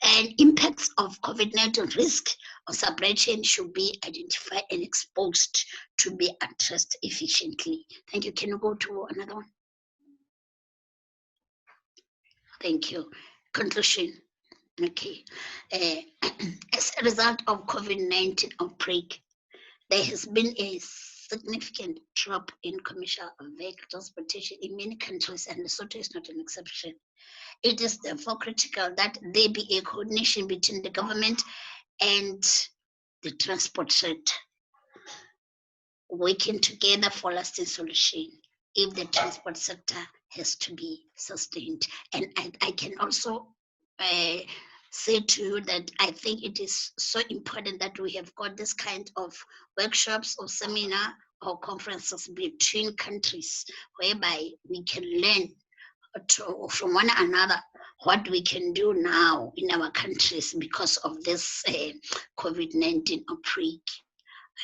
And impacts of COVID-19 risk on supply chain should be identified and exposed to be addressed efficiently. Thank you. Can you go to another one? Thank you. Conclusion. Okay. As a result of COVID-19 outbreak, there has been a significant drop in commercial vehicle transportation in many countries, and Lesotho is not an exception. It is therefore critical that there be a coordination between the government and the transport sector, working together for lasting solution if the transport sector has to be sustained. And I can also say to you that I think it is so important that we have got this kind of workshops or seminar or conferences between countries, whereby we can learn from one another what we can do now in our countries because of this COVID-19 outbreak.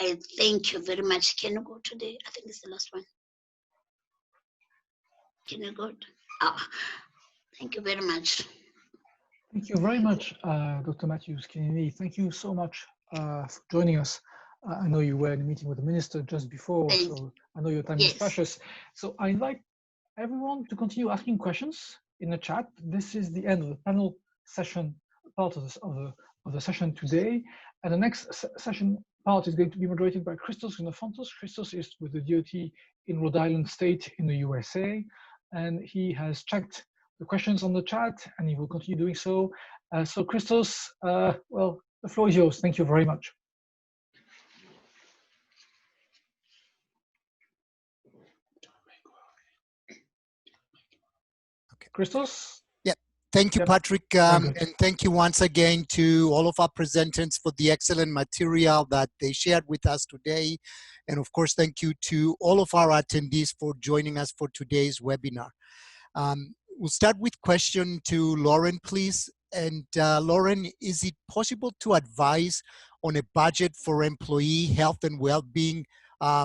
I thank you very much. Can you go to I think it's the last one. Can you go? Thank you very much. Thank you very much, Dr. Matthews Kinini. Thank you so much for joining us. I know you were in a meeting with the minister just before, so I know your time is precious. So I invite everyone to continue asking questions in the chat. This is the end of the panel session part of the session today, and the next session part is going to be moderated by Christos Xenophontos. Christos is with the DOT in Rhode Island State in the USA, and he has checked the questions on the chat, and he will continue doing so. So Christos, well, the floor is yours. Thank you very much. Okay. Christos? Yeah, thank you, Patrick, and thank you once again to all of our presenters for the excellent material that they shared with us today. And of course, thank you to all of our attendees for joining us for today's webinar. We'll start with question to Lauren, please. And Lauren, is it possible to advise on a budget for employee health and well-being,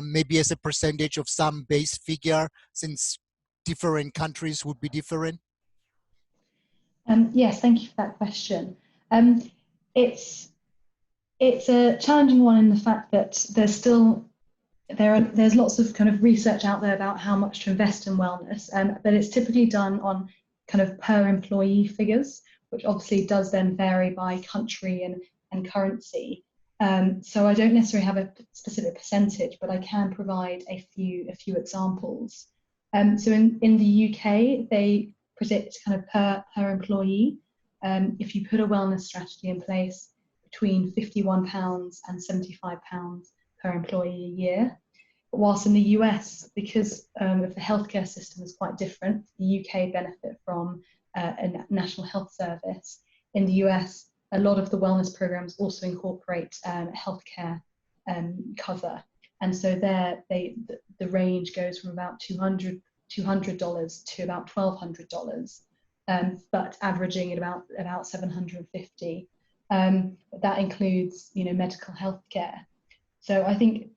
maybe as a percentage of some base figure, since different countries would be different? Yes, thank you for that question. It's a challenging one in the fact that there's lots of kind of research out there about how much to invest in wellness, but it's typically done on kind of per employee figures, which obviously does then vary by country and currency. So I don't necessarily have a specific percentage, but I can provide a few examples. So in the UK, they predict kind of per employee. If you put a wellness strategy in place, between £51 and £75 per employee a year. But whilst in the US, because of the healthcare system is quite different, the UK benefit from a national health service. In the US, a lot of the wellness programs also incorporate healthcare cover. And so there, the range goes from about $200 to about $1,200, but averaging at about $750. That includes, medical health care. So I think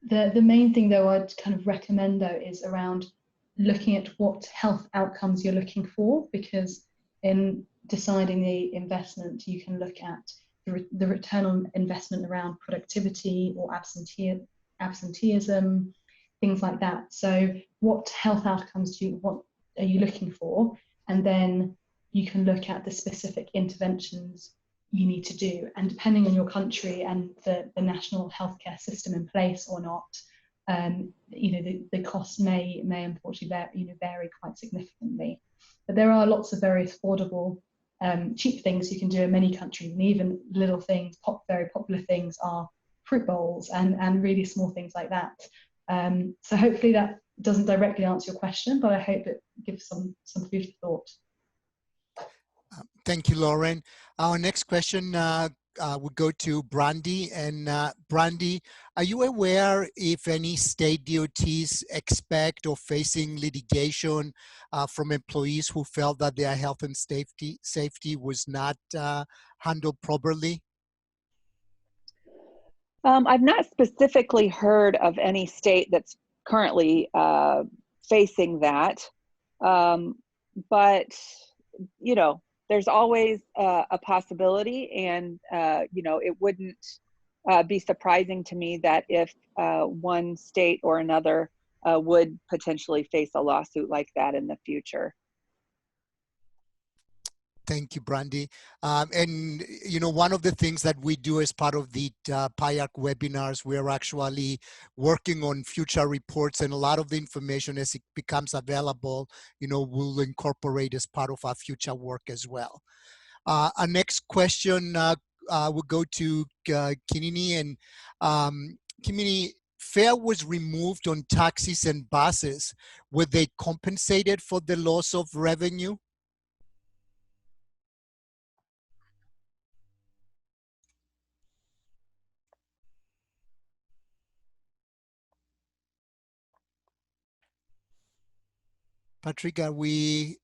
the main thing, though, I'd kind of recommend, though, is around looking at what health outcomes you're looking for, because in deciding the investment, you can look at the return on investment around productivity or absenteeism, things like that. So what health outcomes what are you looking for? And then you can look at the specific interventions you need to do. And depending on your country and the national healthcare system in place or not, the cost may unfortunately vary quite significantly. But there are lots of very affordable, cheap things you can do in many countries, and even little things, very popular things are fruit bowls and really small things like that. So hopefully that doesn't directly answer your question, but I hope it gives some food for thought. Thank you, Lauren. Our next question would go to Brandy. And Brandy, are you aware if any state DOTs expect or facing litigation from employees who felt that their health and safety was not handled properly? I've not specifically heard of any state that's currently facing that, but you know, there's always a possibility, and you know, it wouldn't be surprising to me that if one state or another would potentially face a lawsuit like that in the future. Thank you, Brandy. And you know, one of the things that we do as part of the PIARC webinars, we're actually working on future reports, and a lot of the information as it becomes available, you know, we'll incorporate as part of our future work as well. Our next question will go to Kinini, and Kinini, fare was removed on taxis and buses. Were they compensated for the loss of revenue? Patrick, are we?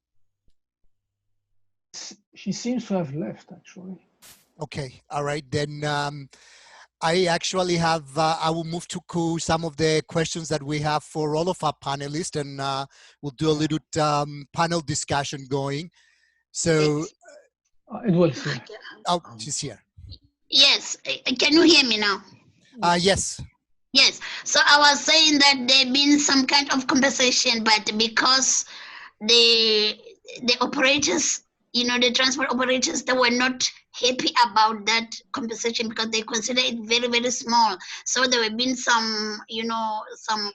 She seems to have left, actually. Okay, all right. Then I actually have, I will move to some of the questions that we have for all of our panelists, and we'll do a little panel discussion going. So, it was here. Oh, she's here. Yes, can you hear me now? Yes. Yes, so I was saying that there been some kind of compensation, but because the operators, you know, the transport operators, they were not happy about that compensation because they consider it very, very small. So there have been some, you know, some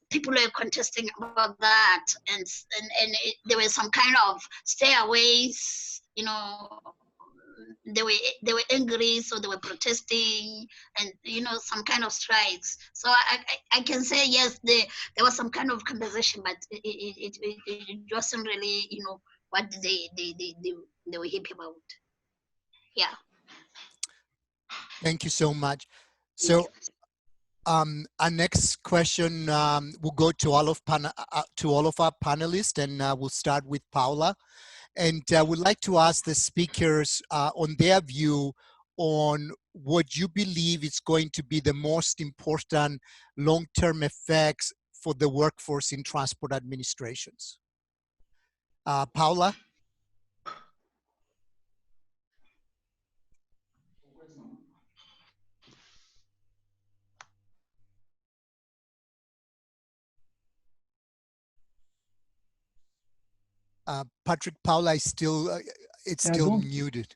people were contesting about that, and there were some kind of stayaways, you know. They were angry, so they were protesting, and you know, some kind of strikes. So I can say yes, there was some kind of compensation, but it wasn't really, you know, what they were happy about. Yeah. Thank you so much. So our next question will go to all of our panelists, and we'll start with Paula. And I would like to ask the speakers on their view on what you believe is going to be the most important long-term effects for the workforce in transport administrations. Paula? Patrick, Paula is still, it's still muted.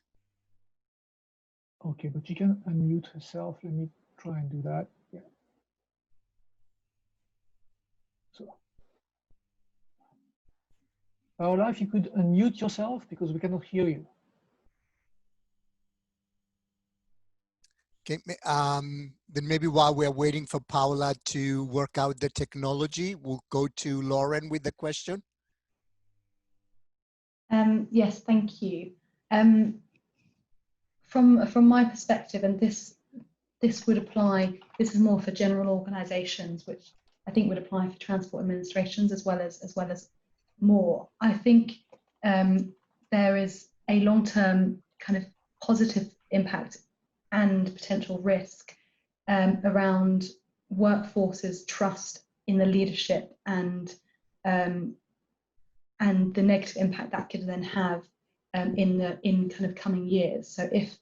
Okay, but she can unmute herself. Let me try and do that. Yeah. So, Paola, if you could unmute yourself because we cannot hear you. Okay, then maybe while we're waiting for Paola to work out the technology, we'll go to Lauren with the question. Yes, thank you. From my perspective, and this would apply, this is more for general organisations, which I think would apply for transport administrations as well as more. I think there is a long-term kind of positive impact and potential risk around workforce's trust in the leadership and the negative impact that could then have in kind of coming years. So if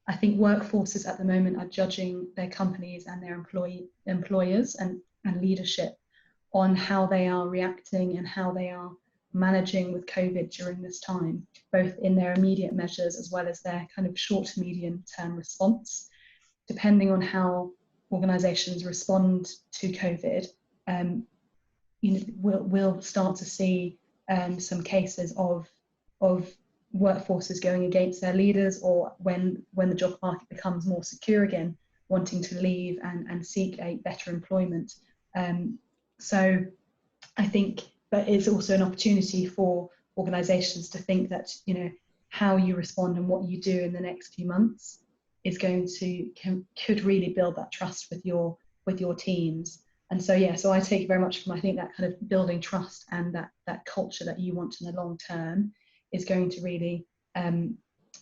I think workforces at the moment are judging their companies and their employers and leadership on how they are reacting and how they are managing with COVID during this time, both in their immediate measures as well as their kind of short to medium term response. Depending on how organisations respond to COVID, you know, we'll start to see some cases of workforces going against their leaders, or when the job market becomes more secure again, wanting to leave and seek a better employment. So I think, but it's also an opportunity for organisations to think that, you know, how you respond and what you do in the next few months is going to could really build that trust with your teams. And so yeah, so I take it very much from, I think, that kind of building trust and that culture that you want in the long term is going to really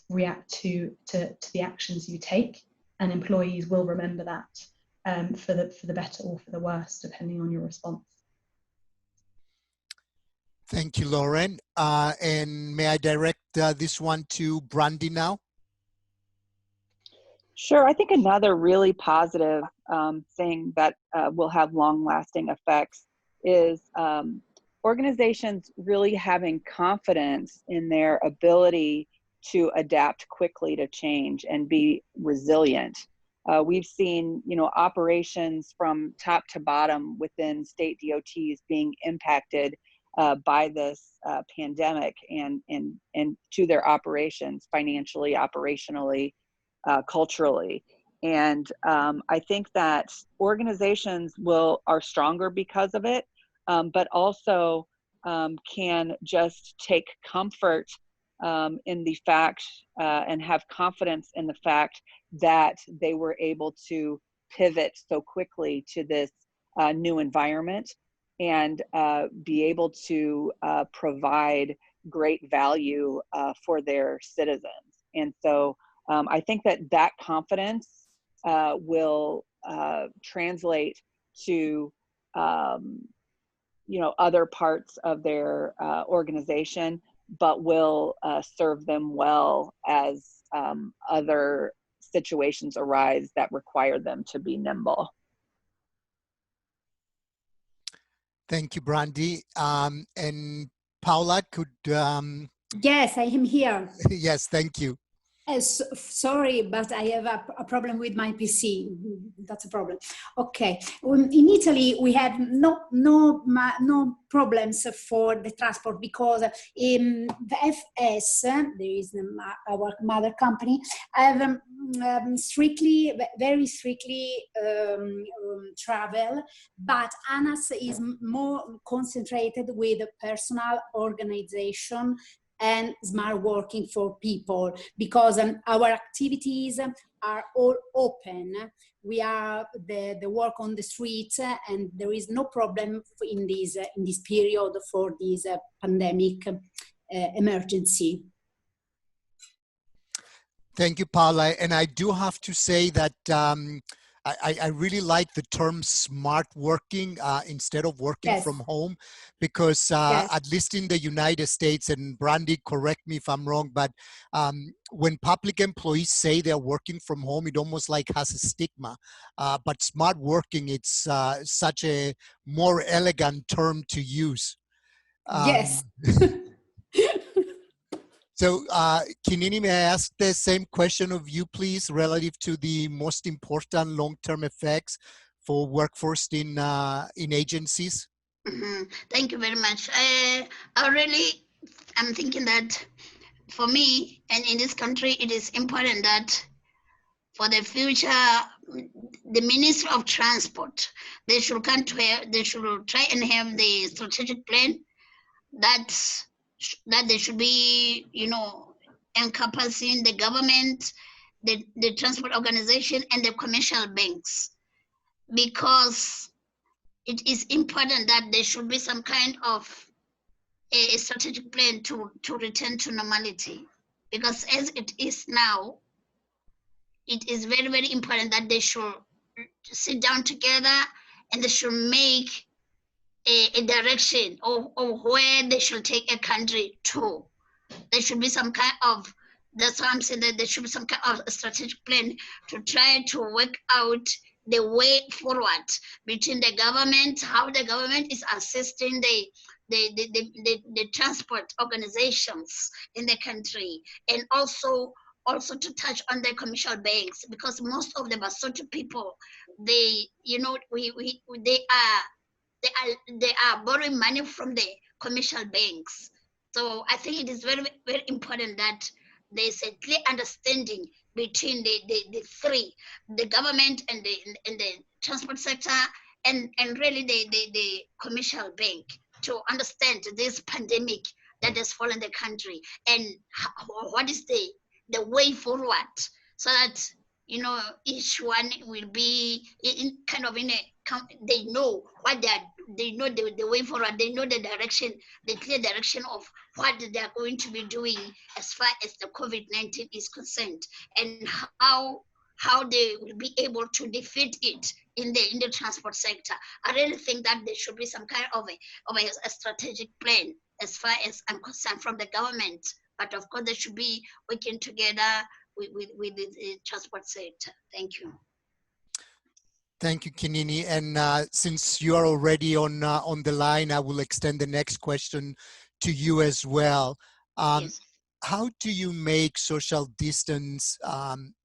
react to the actions you take, and employees will remember that for the better or for the worse, depending on your response. Thank you, Lauren. And may I direct this one to Brandy now? Sure. I think another really positive thing that will have long-lasting effects is organizations really having confidence in their ability to adapt quickly to change and be resilient. We've seen, you know, operations from top to bottom within state DOTs being impacted by this pandemic and to their operations financially, operationally, culturally. And I think that organizations are stronger because of it, but also can just take comfort in the fact and have confidence in the fact that they were able to pivot so quickly to this new environment and be able to provide great value for their citizens. And so I think that confidence will translate to you know, other parts of their organization, but will serve them well as other situations arise that require them to be nimble. Thank you, Brandy. And Paula, could... Yes, I am here. Yes, thank you. Sorry, but I have a problem with my PC. That's a problem. Okay. In Italy, we have no problems for the transport because the FS, there is our mother company, have very strictly travel, but ANAS is more concentrated with personal organization and smart working for people, because our activities are all open. We are the work on the street, and there is no problem in this period for this pandemic emergency. Thank you, Paula. And I do have to say that I really like the term smart working instead of working Yes. from home, because Yes. at least in the United States, and Brandy, correct me if I'm wrong, but when public employees say they're working from home, it almost like has a stigma. But smart working, it's such a more elegant term to use. Yes. So, Kinini, may I ask the same question of you, please, relative to the most important long-term effects for workforce in agencies? Mm-hmm. Thank you very much. I'm thinking that for me and in this country, it is important that for the future, the Ministry of Transport, they should try and have the strategic plan that they should be, you know, encompassing the government, the transport organization, and the commercial banks, because it is important that there should be some kind of a strategic plan to return to normality, because as it is now, it is very, very important that they should sit down together and they should make a direction of where they should take a country to. There should be some kind of, that's why I'm saying that there should be some kind of a strategic plan to try to work out the way forward between the government, how the government is assisting the transport organizations in the country, and also to touch on the commercial banks, because most of the Basotho people, they, you know, they are borrowing money from the commercial banks. So I think it is very, very important that there's a clear understanding between the three, the government and the transport sector and really the commercial bank, to understand this pandemic that has fallen the country and what is the way forward, so that each one will be in they know what they know the way forward, they know the direction, the clear direction of what they are going to be doing as far as the COVID-19 is concerned, and how they will be able to defeat it in the transport sector. I really think that there should be some kind of a strategic plan as far as I'm concerned from the government, but of course they should be working together with the transport sector. Thank you. Thank you, Kinini. And since you are already on the line, I will extend the next question to you as well. Yes. How do you make social distance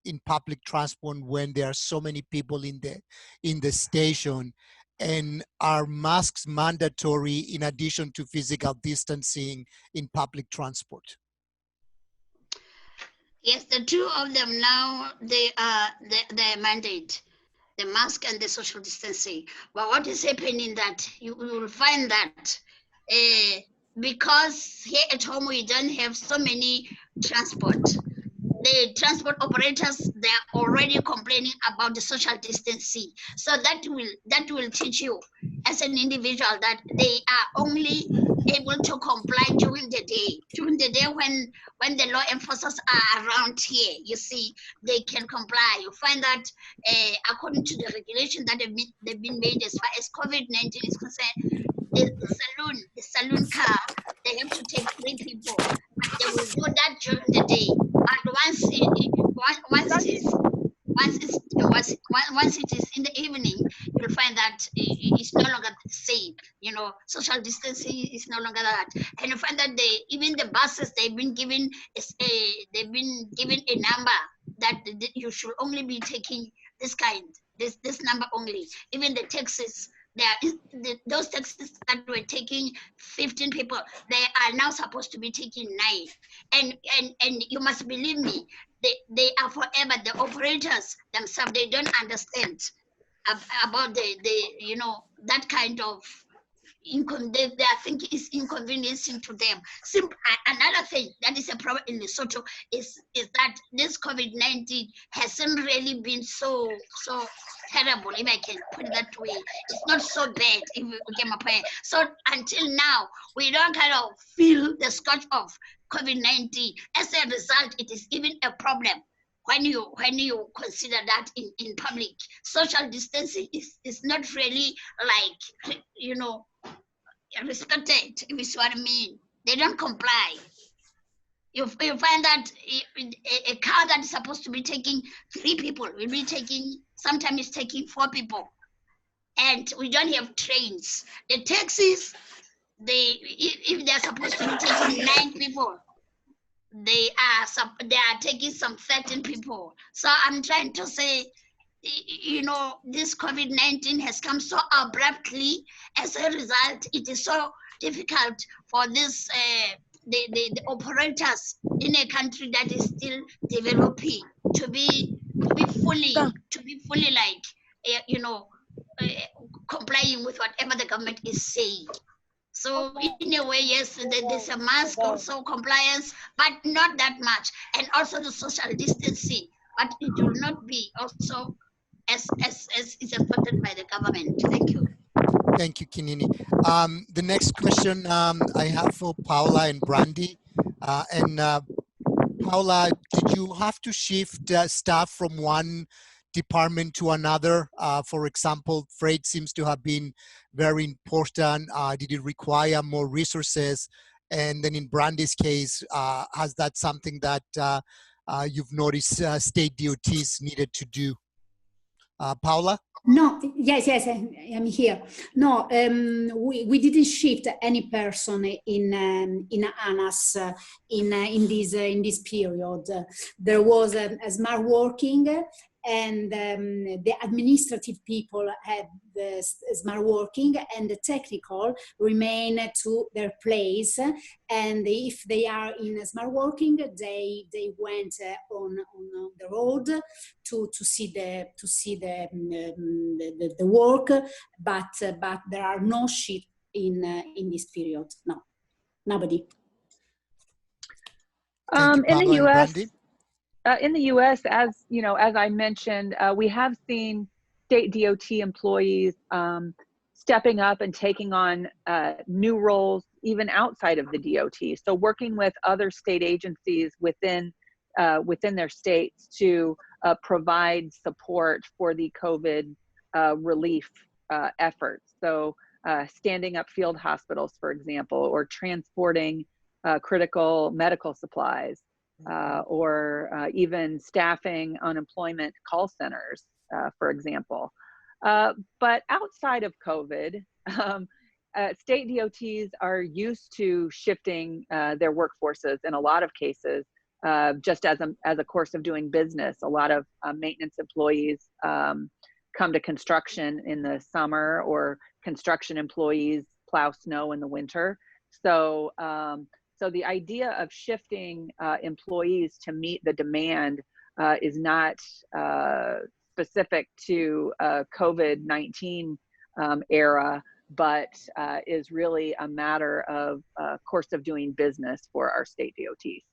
in public transport when there are so many people in the station? And are masks mandatory in addition to physical distancing in public transport? Yes, the two of them now, they are the mandate, the mask and the social distancing. But what is happening that you will find that because here at home we don't have so many transport. The transport operators, they are already complaining about the social distancing. So that will teach you as an individual that they are only able to comply during the day. During the day when the law enforcers are around here, you see, they can comply. You find that according to the regulation that they've been made as far as COVID-19 is concerned, the saloon car, they have to take 3 people. They will do that during the day. But once it is in the evening, you'll find that it's no longer the same. Social distancing is no longer that. And you find that even the buses, they've been given a number that you should only be taking this number only. Even the taxis, those taxis that were taking 15 people, they are now supposed to be taking 9. And you must believe me, they are forever, the operators themselves, they don't understand about that kind of they think is inconveniencing to them. Another thing that is a problem in Lesotho is that this COVID-19 hasn't really been so terrible, if I can put it that way. It's not so bad, if you get my point. So until now, we don't kind of feel the scourge of COVID-19. As a result, it is even a problem when you consider that in public. Social distancing is not really like, respected, if you see what I mean. They don't comply. You find that a car that is supposed to be taking 3 people will be sometimes it's taking 4 people. And we don't have trains. The taxis, if they're supposed to be taking 9 people, they are taking some 13 people. So I'm trying to say, this COVID-19 has come so abruptly. As a result, it is so difficult for this the operators in a country that is still developing to be fully complying with whatever the government is saying. So in a way, yes, there's a mask also compliance, but not that much, and also the social distancing, but it will not be also as is expected by the government. Thank you. Thank you, Kinini. The next question I have for Paula and Brandy. Paula, did you have to shift staff from one department to another? For example, freight seems to have been very important. Did it require more resources? And then in Brandy's case, has that something that you've noticed state DOTs needed to do? Paula? No, yes, I'm here. No, we didn't shift any person in ANAS in this period. There was a smart working, and the administrative people have the smart working, and the technical remain to their place. And if they are in smart working, they went on the road to see the work, but there are no shifts in this period. No, nobody. In the U.S., as you know, as I mentioned, we have seen state DOT employees stepping up and taking on new roles even outside of the DOT. So working with other state agencies within their states to provide support for the COVID relief efforts. So standing up field hospitals, for example, or transporting critical medical supplies, or even staffing unemployment call centers, for example. But outside of COVID, state DOTs are used to shifting their workforces in a lot of cases, just as a course of doing business. A lot of maintenance employees come to construction in the summer, or construction employees plow snow in the winter. So the idea of shifting employees to meet the demand is not specific to COVID-19 era, but is really a matter of course of doing business for our state DOTs.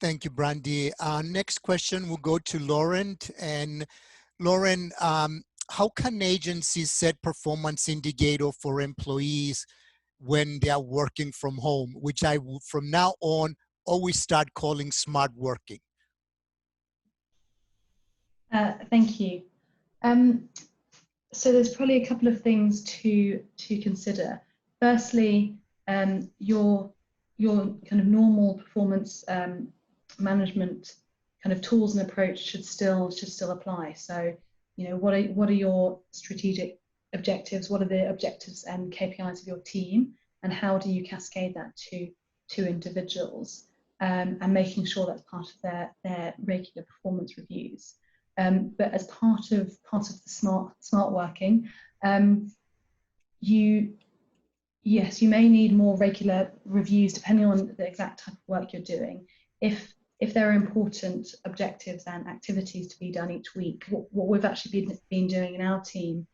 Thank you, Brandy. Next question will go to Lauren. And Lauren, how can agencies set performance indicator for employees when they are working from home, which I will from now on always start calling smart working? Thank you. So there's probably a couple of things to consider. Firstly, your kind of normal performance management kind of tools and approach should still apply. So, you know, what are your strategic objectives? What are the objectives and KPIs of your team, and how do you cascade that to individuals, and making sure that's part of their regular performance reviews. But as part of the smart working, you may need more regular reviews depending on the exact type of work you're doing. If there are important objectives and activities to be done each week, what we've actually been doing in our team,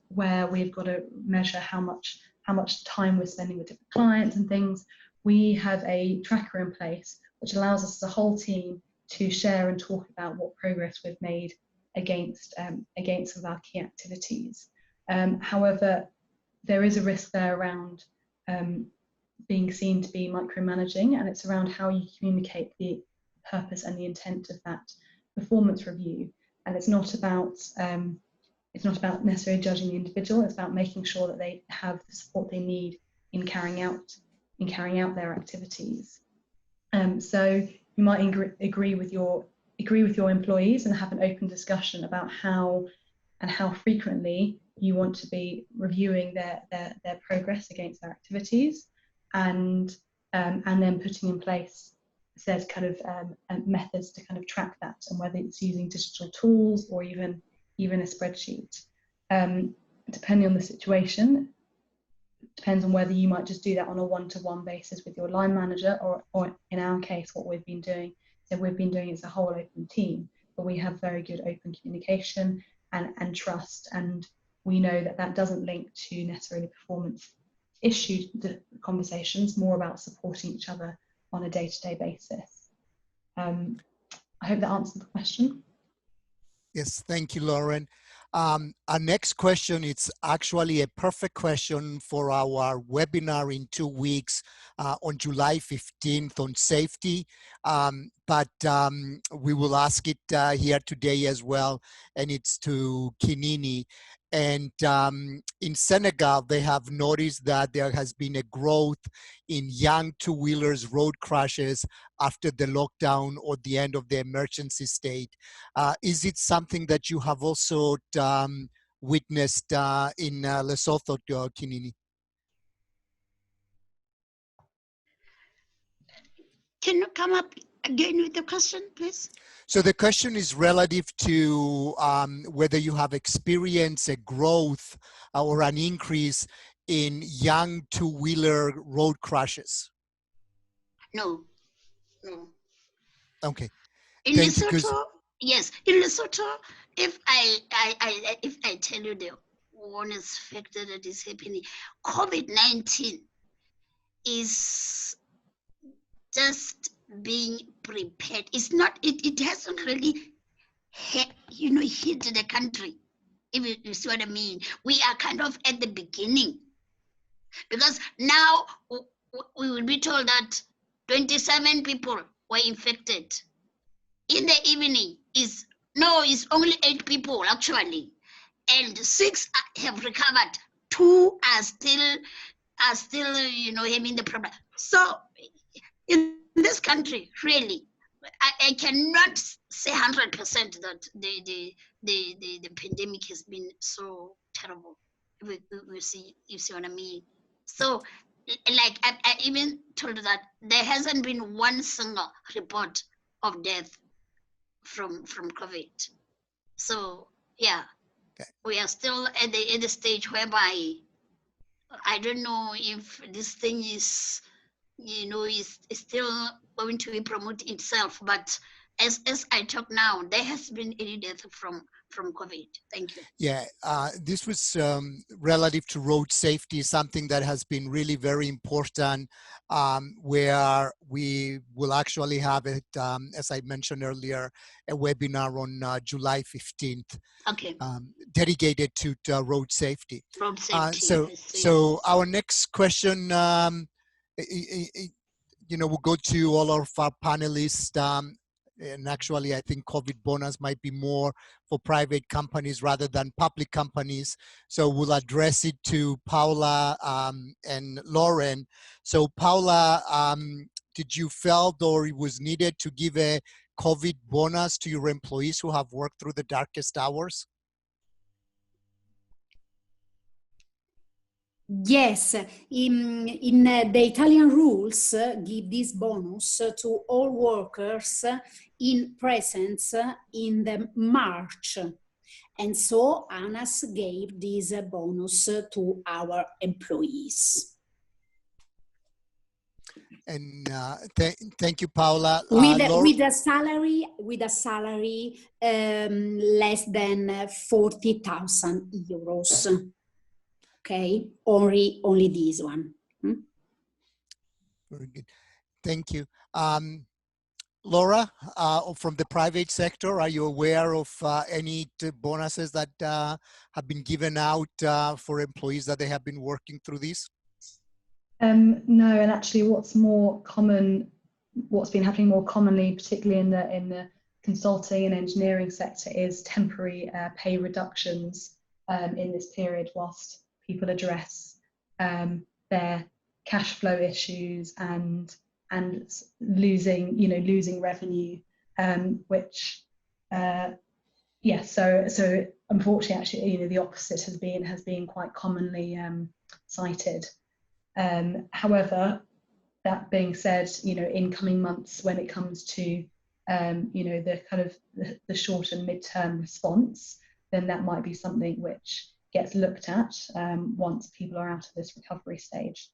where we've got to measure how much time we're spending with different clients and things, we have a tracker in place which allows us as a whole team to share and talk about what progress we've made against some of our key activities. However, there is a risk there around being seen to be micromanaging, and it's around how you communicate the purpose and the intent of that performance review. And it's not about necessarily judging the individual. It's about making sure that they have the support they need in carrying out their activities. So you might agree with your employees and have an open discussion about how frequently you want to be reviewing their progress against their activities, and then putting in place said kind of methods to kind of track that, and whether it's using digital tools or even a spreadsheet. Depending on the situation, depends on whether you might just do that on a one-to-one basis with your line manager, or in our case, what we've been doing. So we've been doing it as a whole open team, but we have very good open communication and trust, and we know that doesn't link to necessarily performance issue conversations, more about supporting each other on a day-to-day basis. I hope that answered the question. Yes, thank you, Lauren. Our next question, it's actually a perfect question for our webinar in 2 weeks on July 15th on safety. But we will ask it here today as well, and it's to Kinini. And in Senegal, they have noticed that there has been a growth in young two-wheelers road crashes after the lockdown or the end of the emergency state. Is it something that you have also witnessed in Lesotho, Kinini? Can you come up Again with the question, please. So the question is relative to whether you have experienced a growth or an increase in young two-wheeler road crashes. No, no. Okay. In Lesotho, yes, in Lesotho, if I tell you the honest factor that is happening, COVID-19 is just being prepared. It's not. It hasn't really, hit the country. If you see what I mean, we are kind of at the beginning, because now we will be told that 27 people were infected. In the evening it's only 8 people actually, and 6 have recovered. 2 are still having the problem. So in this country, really, I cannot say 100% that the pandemic has been so terrible. You see what I mean? So, like I even told that there hasn't been one single report of death from COVID. So yeah, okay. We are still at the stage whereby I don't know if this thing is still going to be promote itself, but as I talk now, there has been any death from COVID. Thank you. Yeah, this was relative to road safety, something that has been really very important, where we will actually have it, as I mentioned earlier, a webinar on July 15th. Okay. Dedicated to road safety. Road safety. So our next question, we'll go to all of our panelists. And actually, I think COVID bonus might be more for private companies rather than public companies. So we'll address it to Paula and Lauren. So Paula, did you felt or it was needed to give a COVID bonus to your employees who have worked through the darkest hours? Yes, in the Italian rules give this bonus to all workers in presence in the March. And so ANAS gave this bonus to our employees. And thank you, Paula. With a salary less than 40,000 euros. Okay, only this one. Very good. Thank you. Laura, from the private sector, are you aware of any bonuses that have been given out for employees that they have been working through this? No, and actually what's been happening more commonly, particularly in the consulting and engineering sector, is temporary pay reductions in this period whilst people address their cash flow issues and losing revenue, which so unfortunately actually the opposite has been quite commonly cited. However, that being said, in coming months, when it comes to the kind of the short and mid-term response, then that might be something which gets looked at once people are out of this recovery stage.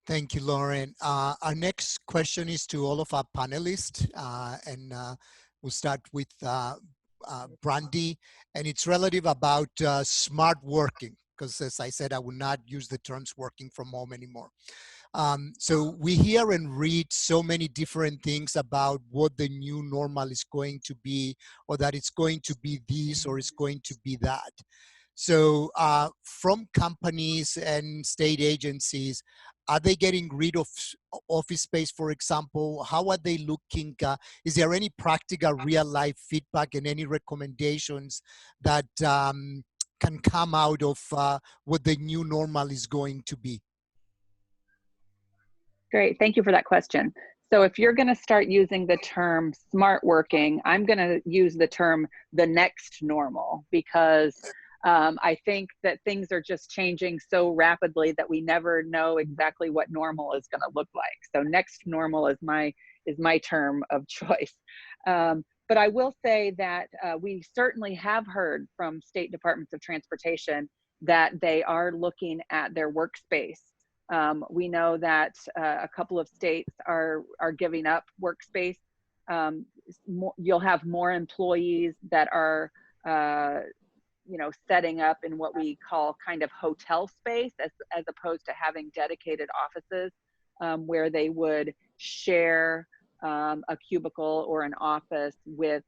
Thank you, Lauren. Our next question is to all of our panelists, and we'll start with Brandy, and it's relative about smart working, because as I said, I will not use the terms working from home anymore. So we hear and read so many different things about what the new normal is going to be, or that it's going to be this or it's going to be that. So from companies and state agencies, are they getting rid of office space, for example? How are they looking? Is there any practical real life feedback and any recommendations that can come out of what the new normal is going to be? Great, thank you for that question. So if you're gonna start using the term smart working, I'm gonna use the term the next normal, because I think that things are just changing so rapidly that we never know exactly what normal is going to look like. So next normal is my term of choice. But I will say that we certainly have heard from state departments of transportation that they are looking at their workspace. We know that a couple of states are giving up workspace. You'll have more employees that are setting up in what we call kind of hotel space as opposed to having dedicated offices where they would share a cubicle or an office with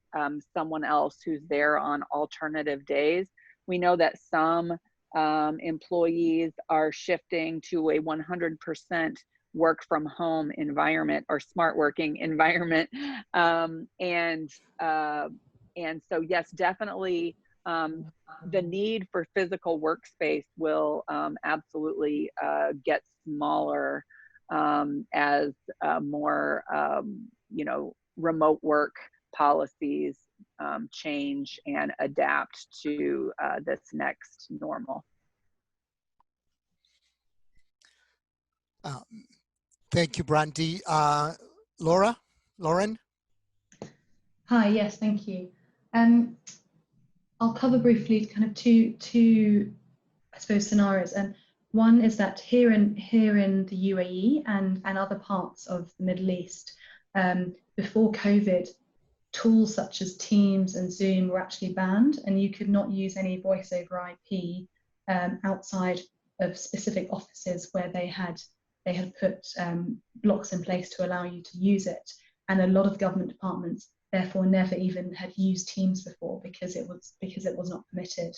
someone else who's there on alternative days. We know that some employees are shifting to a 100% work from home environment or smart working environment. And so yes, definitely the need for physical workspace will absolutely get smaller as more remote work policies change and adapt to this next normal. Thank you, Brandy. Lauren? Hi, yes, thank you. I'll cover briefly kind of two I suppose, scenarios. And one is that here in the UAE and other parts of the Middle East, before COVID, tools such as Teams and Zoom were actually banned, and you could not use any voice over IP outside of specific offices where they had put blocks in place to allow you to use it. And a lot of government departments therefore never even had used Teams before because it was not permitted.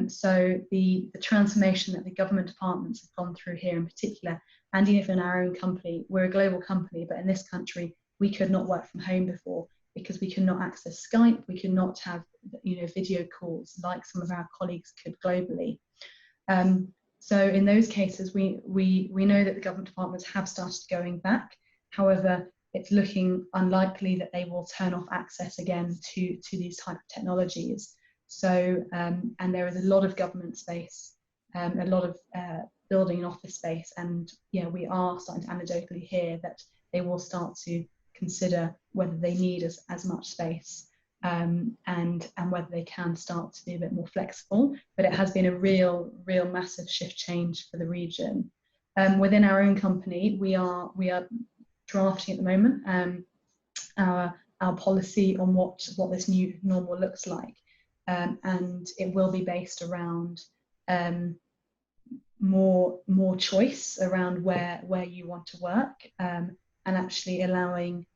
So the transformation that the government departments have gone through here in particular, and even our own company, we're a global company, but in this country we could not work from home before because we could not access Skype, we could not have video calls like some of our colleagues could globally. So in those cases, we know that the government departments have started going back. However, it's looking unlikely that they will turn off access again to these type of technologies. So, and there is a lot of government space, a lot of building and office space, and we are starting to anecdotally hear that they will start to consider whether they need as much space, and whether they can start to be a bit more flexible. But it has been a real massive shift change for the region. Within our own company, we are drafting at the moment our policy on what this new normal looks like, and it will be based around more choice around where you want to work, and actually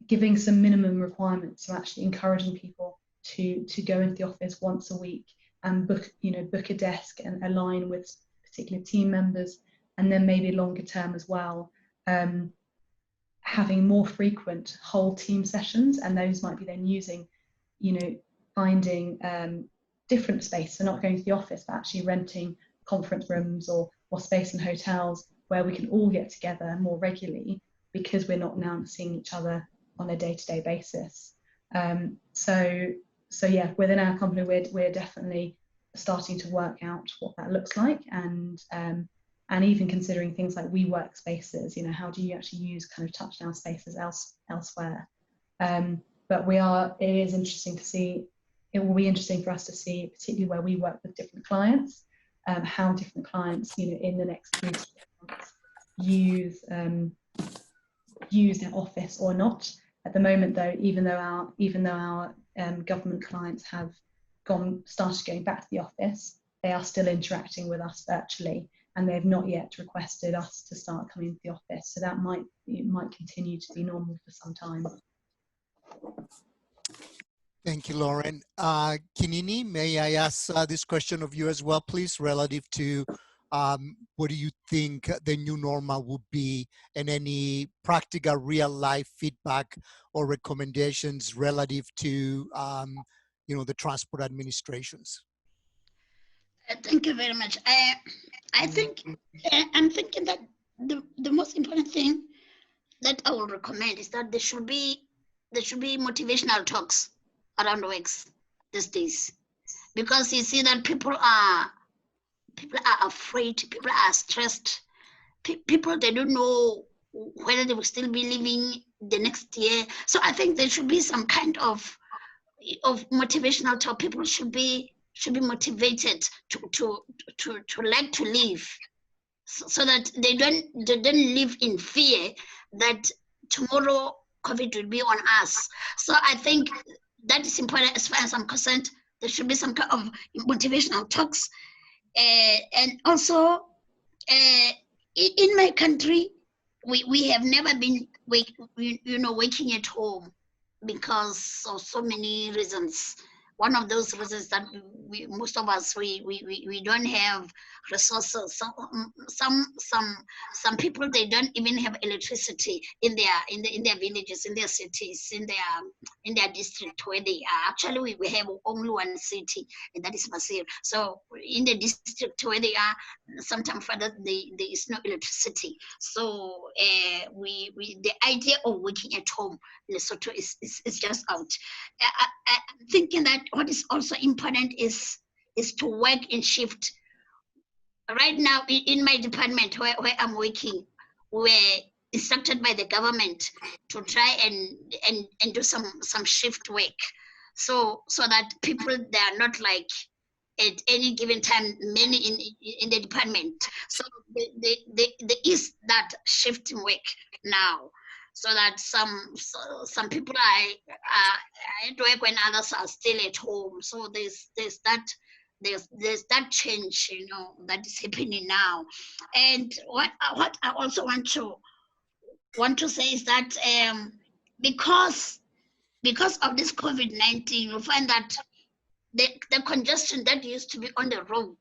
giving some minimum requirements, so actually encouraging people to go into the office once a week and book a desk and align with particular team members, and then maybe longer term as well, having more frequent whole team sessions, and those might be then using, finding different space, so not going to the office, but actually renting conference rooms or space in hotels where we can all get together more regularly because we're not now seeing each other on a day-to-day basis. So yeah, within our company, we're definitely starting to work out what that looks like, and even considering things like WeWork spaces, how do you actually use kind of touchdown spaces elsewhere? But it is interesting to see, it will be interesting for us to see, particularly where we work with different clients, how different clients, in the next 3 to 6 months use their office or not. At the moment though, even though our government clients have started going back to the office, they are still interacting with us virtually, and they've not yet requested us to start coming to the office. So that might continue to be normal for some time. Thank you, Lauren. Kinini, may I ask this question of you as well, please, relative to what do you think the new normal would be, and any practical real-life feedback or recommendations relative to the transport administrations? Thank you very much. I think I'm thinking that the most important thing that I will recommend is that there should be motivational talks around works these days. because you see that people are afraid, people are stressed, people, they don't know whether they will still be living the next year. So I think there should be some kind of motivational talk. People should be motivated to like to live, so that they don't live in fear that tomorrow COVID will be on us. So I think that is important. As far as I'm concerned, there should be some kind of motivational talks. And also, in my country, we have never been waking at home because of so many reasons. One of those reasons that most of us we don't have resources. Some people, they don't even have electricity in their villages, in their cities, in their district where they are. Actually, we have only one city, and that is Masir. So in the district where they are, sometimes further there is no electricity. So the idea of working at home, Lesotho is just out. I'm thinking that what is also important is to work in shift. Right now, in my department where I'm working, we're instructed by the government to try and do some shift work, so that people, they are not like at any given time many in the department. So there is that shift work now, so that some people are at work when others are still at home. So there's that change, that is happening now. And what I also want to say is that because of this COVID-19, you find that the congestion that used to be on the road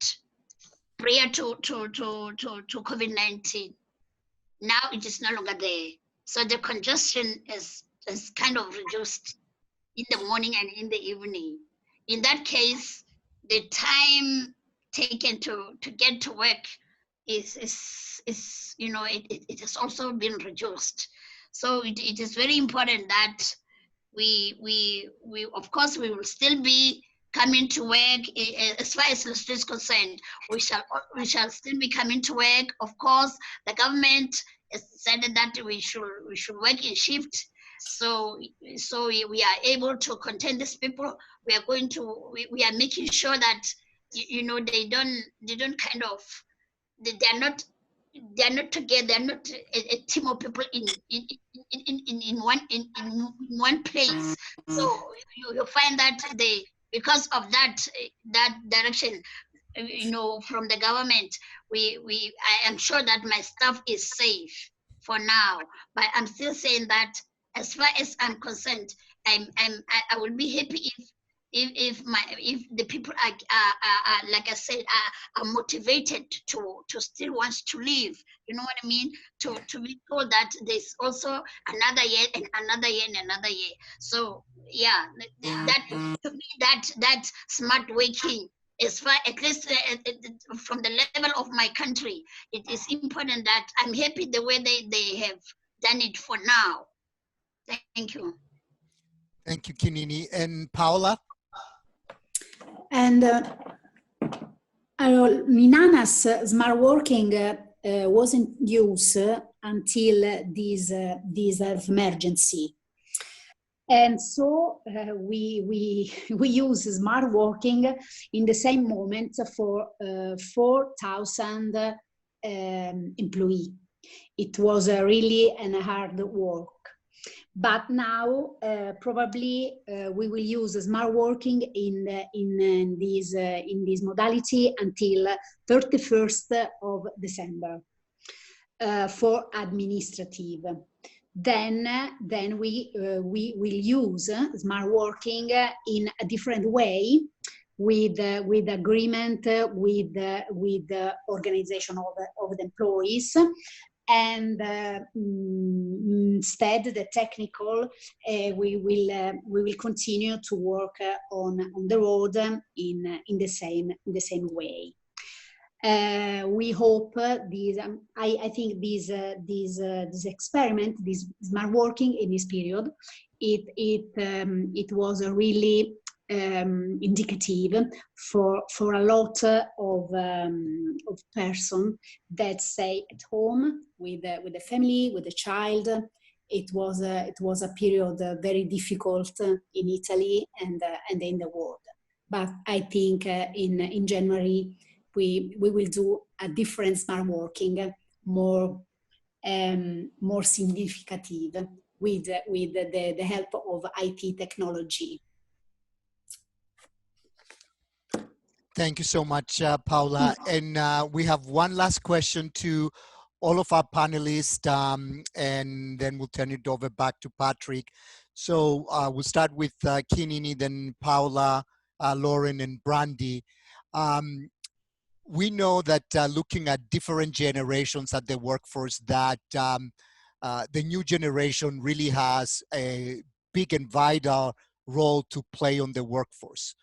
prior to COVID-19, now it is no longer there. So the congestion is kind of reduced in the morning and in the evening. In that case, the time taken to get to work is it has also been reduced. So it is very important that we of course we will still be coming to work. As far as Lesotho is concerned, we shall still be coming to work. Of course, the government has decided that we should work in shift. So we are able to contain these people. We are making sure that they don't kind of, they are not together. They're not a team of people in one place. So you find that because of that direction, from the government, I am sure that my staff is safe for now. But I'm still saying that as far as I'm concerned, I will be happy if the people are like I said, are motivated to still want to live. You know what I mean? To be told that there's also another year and another year and another year. So yeah, that to me, that smart working, as far, at least from the level of my country, it is important that I'm happy the way they have done it for now. Thank you. Thank you, Kinini. And Paola? And Minana's smart working wasn't used until this emergency. And so we use smart working in the same moment for 4,000 employees. It was really a hard work. But now probably we will use smart working in this modality until 31st of December for administrative. Then we will use smart working in a different way with agreement with the organization of the employees. And instead, the technical, we will continue to work on the road in the same way. We hope this. I think this experiment, this smart working in this period, it was really indicative for a lot of person that stay at home with the family, with the child. It was a period very difficult in Italy and in the world. But I think in January we will do a different smart working, more significant with the help of IT technology. Thank you so much, Paula. And we have one last question to all of our panelists, and then we'll turn it over back to Patrick. So we'll start with Kinini, then Paula, Lauren, and Brandy. We know that looking at different generations at the workforce, that the new generation really has a big and vital role to play on the workforce.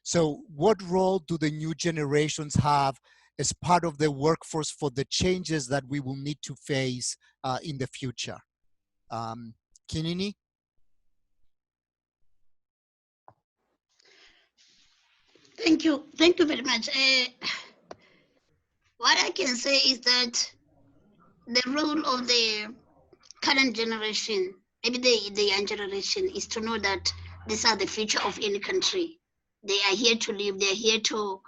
So what role do the new generations have as part of the workforce for the changes that we will need to face in the future? Kinini? Thank you very much. What I can say is that the role of the current generation, maybe the young generation, is to know that these are the future of any country. They are here to live. They're here to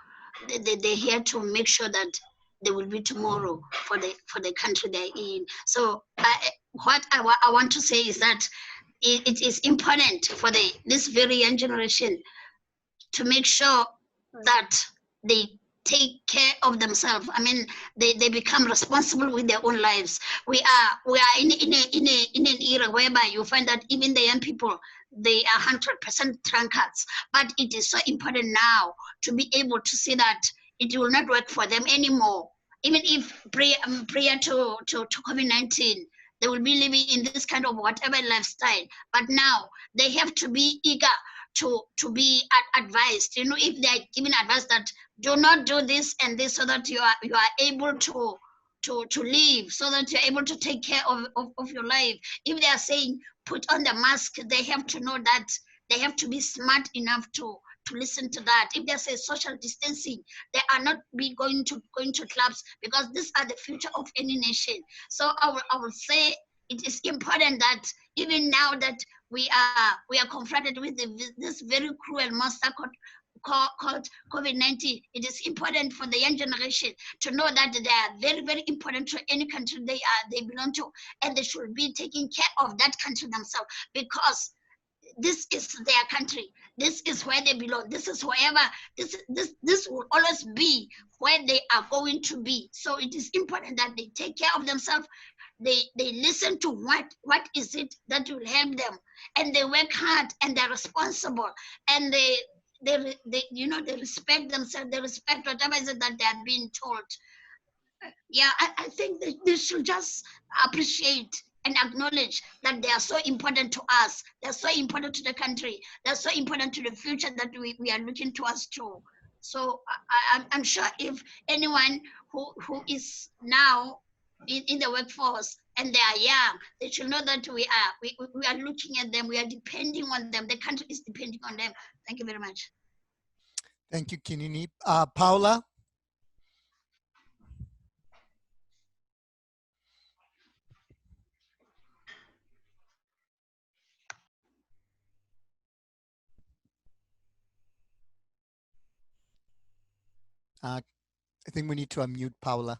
make sure that there will be tomorrow for the country they're in. So what I want to say is that it is important for this very young generation to make sure that they take care of themselves. I mean, they become responsible with their own lives. We are in an era whereby you find that even the young people, they are 100% drunkards. But it is so important now to be able to see that it will not work for them anymore. Even if prior to COVID-19, they will be living in this kind of whatever lifestyle. But now they have to be eager to be advised. You know, if they are given advice that do not do this and this, so that you are able to live, so that you're able to take care of your life. If they are saying put on the mask, they have to know that they have to be smart enough to listen to that. If they say social distancing, they are not be going to clubs, because these are the future of any nation. So I will say it is important that even now that we are confronted with this very cruel monster called COVID-19, it is important for the young generation to know that they are very, very important to any country they belong to, and they should be taking care of that country themselves, because this is their country. This is where they belong. This is wherever, this will always be where they are going to be. So it is important that they take care of themselves. They listen to what is it that will help them, and they work hard, and they're responsible, and they respect themselves. They respect whatever is it that they are being told. Yeah, I think that they should just appreciate and acknowledge that they are so important to us. They're so important to the country. They're so important to the future that we are looking towards to. So I'm sure if anyone who is now in the workforce and they are young, they should know that we are looking at them. We are depending on them. The country is depending on them. Thank you very much. Thank you, Kinini. Paula? I think we need to unmute Paula.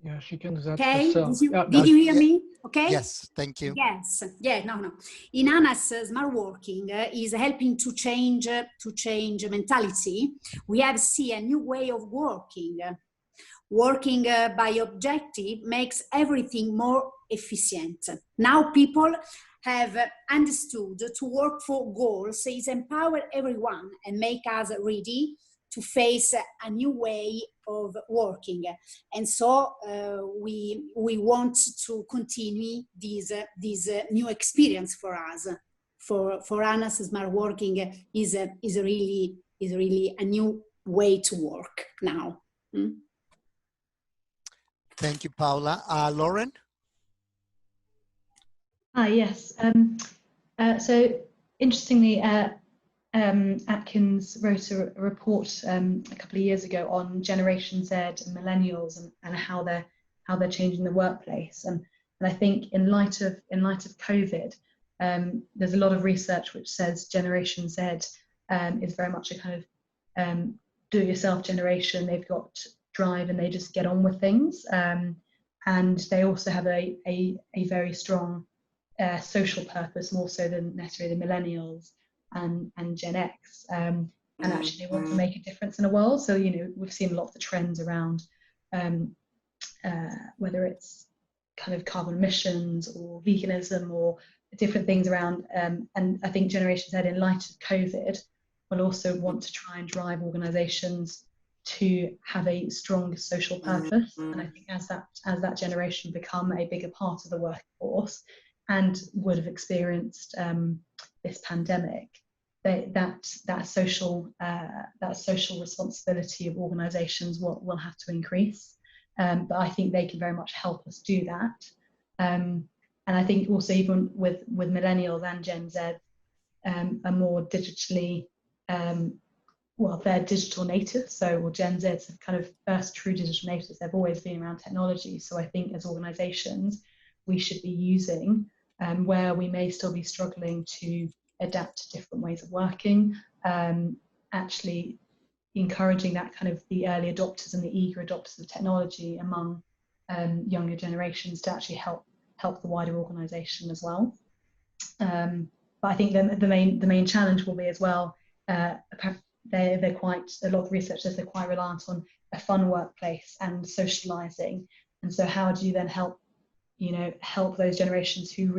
Yeah, she can do that Okay, herself. did you hear me? Okay. Yes, thank you. Yes, yeah, no. In Anna's smart working is helping to change mentality. We have seen a new way of working. Working by objective makes everything more efficient. Now people have understood to work for goals is empower everyone and make us ready to face a new way of working. And so we want to continue this new experience for us. For Anna's smart working is really a new way to work now. Thank you, Paula. Lauren? Yes. So interestingly, Atkins wrote a report a couple of years ago on Generation Z and millennials and how they're changing the workplace. And I think in light of COVID, there's a lot of research which says Generation Z is very much a kind of do-it-yourself generation. They've got drive and they just get on with things. And they also have a very strong social purpose, more so than necessarily the millennials and Gen X. And actually they want to make a difference in the world. So, you know, we've seen a lot of the trends around whether it's kind of carbon emissions or veganism or different things around. And I think Generation Z, in light of COVID, will also want to try and drive organisations to have a stronger social purpose. And I think as that generation become a bigger part of the workforce and would have experienced this pandemic, that social responsibility of organisations will have to increase. But I think they can very much help us do that. And I think also even with millennials and Gen Z are more digitally, they're digital natives. So Gen Z are kind of first true digital natives. They've always been around technology. So I think as organisations, we should be using where we may still be struggling to adapt to different ways of working, actually encouraging that kind of the early adopters and the eager adopters of technology among younger generations to actually help the wider organisation as well. But I think the main challenge will be as well, they're quite, a lot of researchers, they're quite reliant on a fun workplace and socialising. And so how do you then help those generations who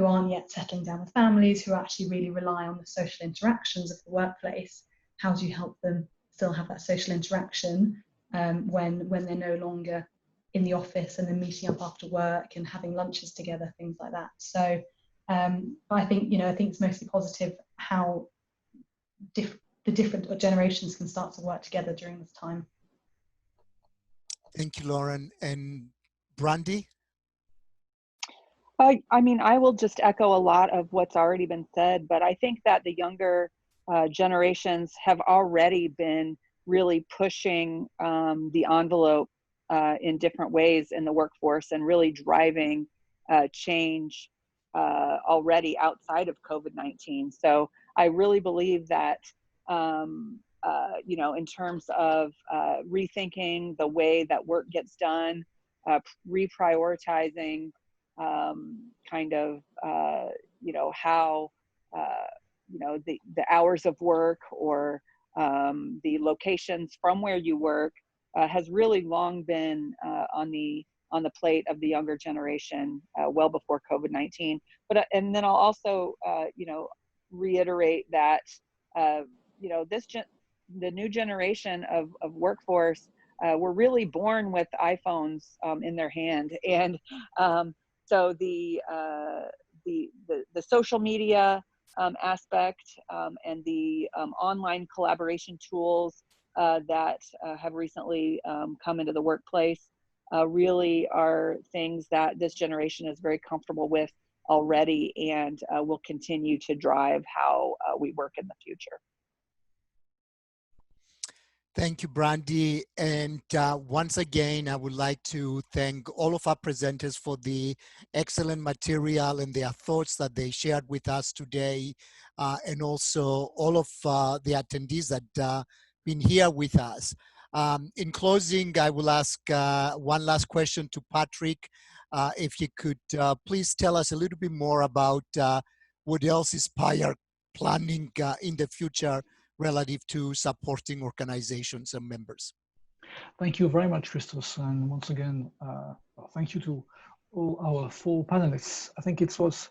aren't yet settling down with families, who actually really rely on the social interactions of the workplace? How do you help them still have that social interaction when they're no longer in the office and then meeting up after work and having lunches together, things like that? So I think it's mostly positive how the different generations can start to work together during this time. Thank you, Lauren. And Brandy? I mean, I will just echo a lot of what's already been said, but I think that the younger generations have already been really pushing the envelope in different ways in the workforce and really driving change already outside of COVID-19. So I really believe that, in terms of rethinking the way that work gets done, reprioritizing how the hours of work or the locations from where you work has really long been on the plate of the younger generation well before COVID-19. But and then I'll also reiterate that the new generation of workforce were really born with iPhones in their hand, and so the social media aspect and the online collaboration tools that have recently come into the workplace really are things that this generation is very comfortable with already, and will continue to drive how we work in the future. Thank you, Brandy. And once again, I would like to thank all of our presenters for the excellent material and their thoughts that they shared with us today, and also all of the attendees that been here with us. In closing, I will ask one last question to Patrick. If you could please tell us a little bit more about what else is PIARC planning in the future relative to supporting organizations and members. Thank you very much, Christos. And once again, thank you to all our 4 panelists. I think it was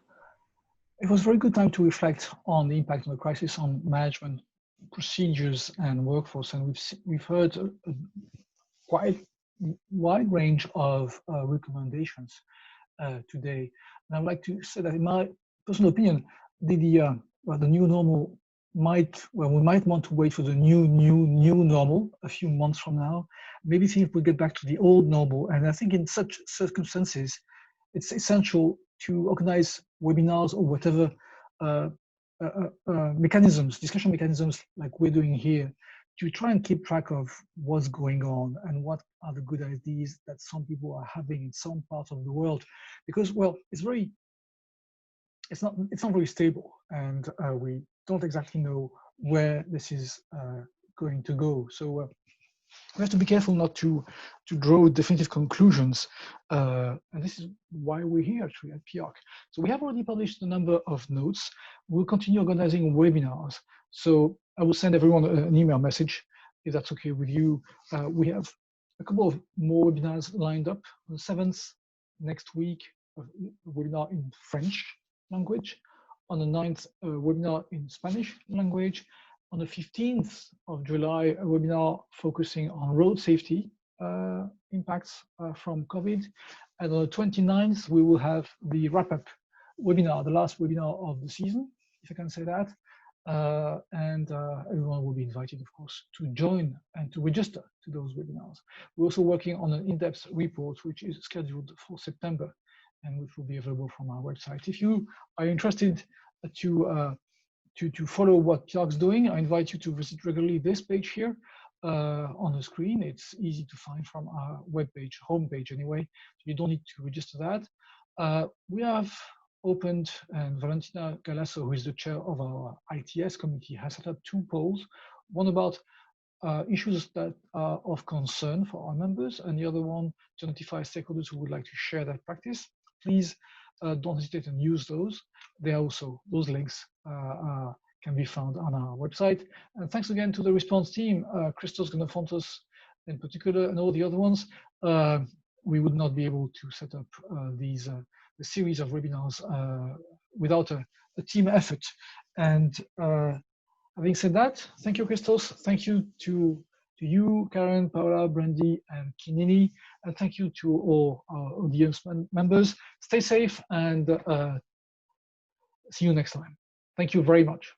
a very good time to reflect on the impact of the crisis on management procedures and workforce. And we've heard a quite wide range of recommendations today. And I'd like to say that in my personal opinion, the new normal we might want to wait for the new normal a few months from now. Maybe things will get back to the old normal. And I think in such circumstances, it's essential to organize webinars or whatever mechanisms, discussion mechanisms like we're doing here, to try and keep track of what's going on and what are the good ideas that some people are having in some parts of the world, because, well, it's not very stable, and we don't exactly know where this is going to go. So we have to be careful not to draw definitive conclusions, and this is why we're here actually at PIARC. So we have already published a number of notes. We'll continue organizing webinars. So I will send everyone an email message if that's okay with you. We have a couple of more webinars lined up. On the 7th next week, a webinar in French language. On the 9th, a webinar in Spanish language. On the 15th of July, a webinar focusing on road safety impacts from COVID. And on the 29th, we will have the wrap-up webinar, the last webinar of the season, if I can say that. And everyone will be invited, of course, to join and to register to those webinars. We're also working on an in-depth report, which is scheduled for September, and which will be available from our website. If you are interested to follow what PIARC's doing, I invite you to visit regularly this page here on the screen. It's easy to find from our webpage, homepage anyway. You don't need to register that. We have opened, and Valentina Galasso, who is the chair of our ITS committee, has set up 2 polls, one about issues that are of concern for our members, and the other one to identify stakeholders who would like to share that practice. Please don't hesitate and use those. They are also, those links can be found on our website. And thanks again to the response team, Christos Gnofontos in particular, and all the other ones. We would not be able to set up these the series of webinars without a team effort. And having said that, thank you, Christos. Thank you to you, Karen, Paola, Brandy, and Kinini. And thank you to all our audience members. Stay safe and see you next time. Thank you very much.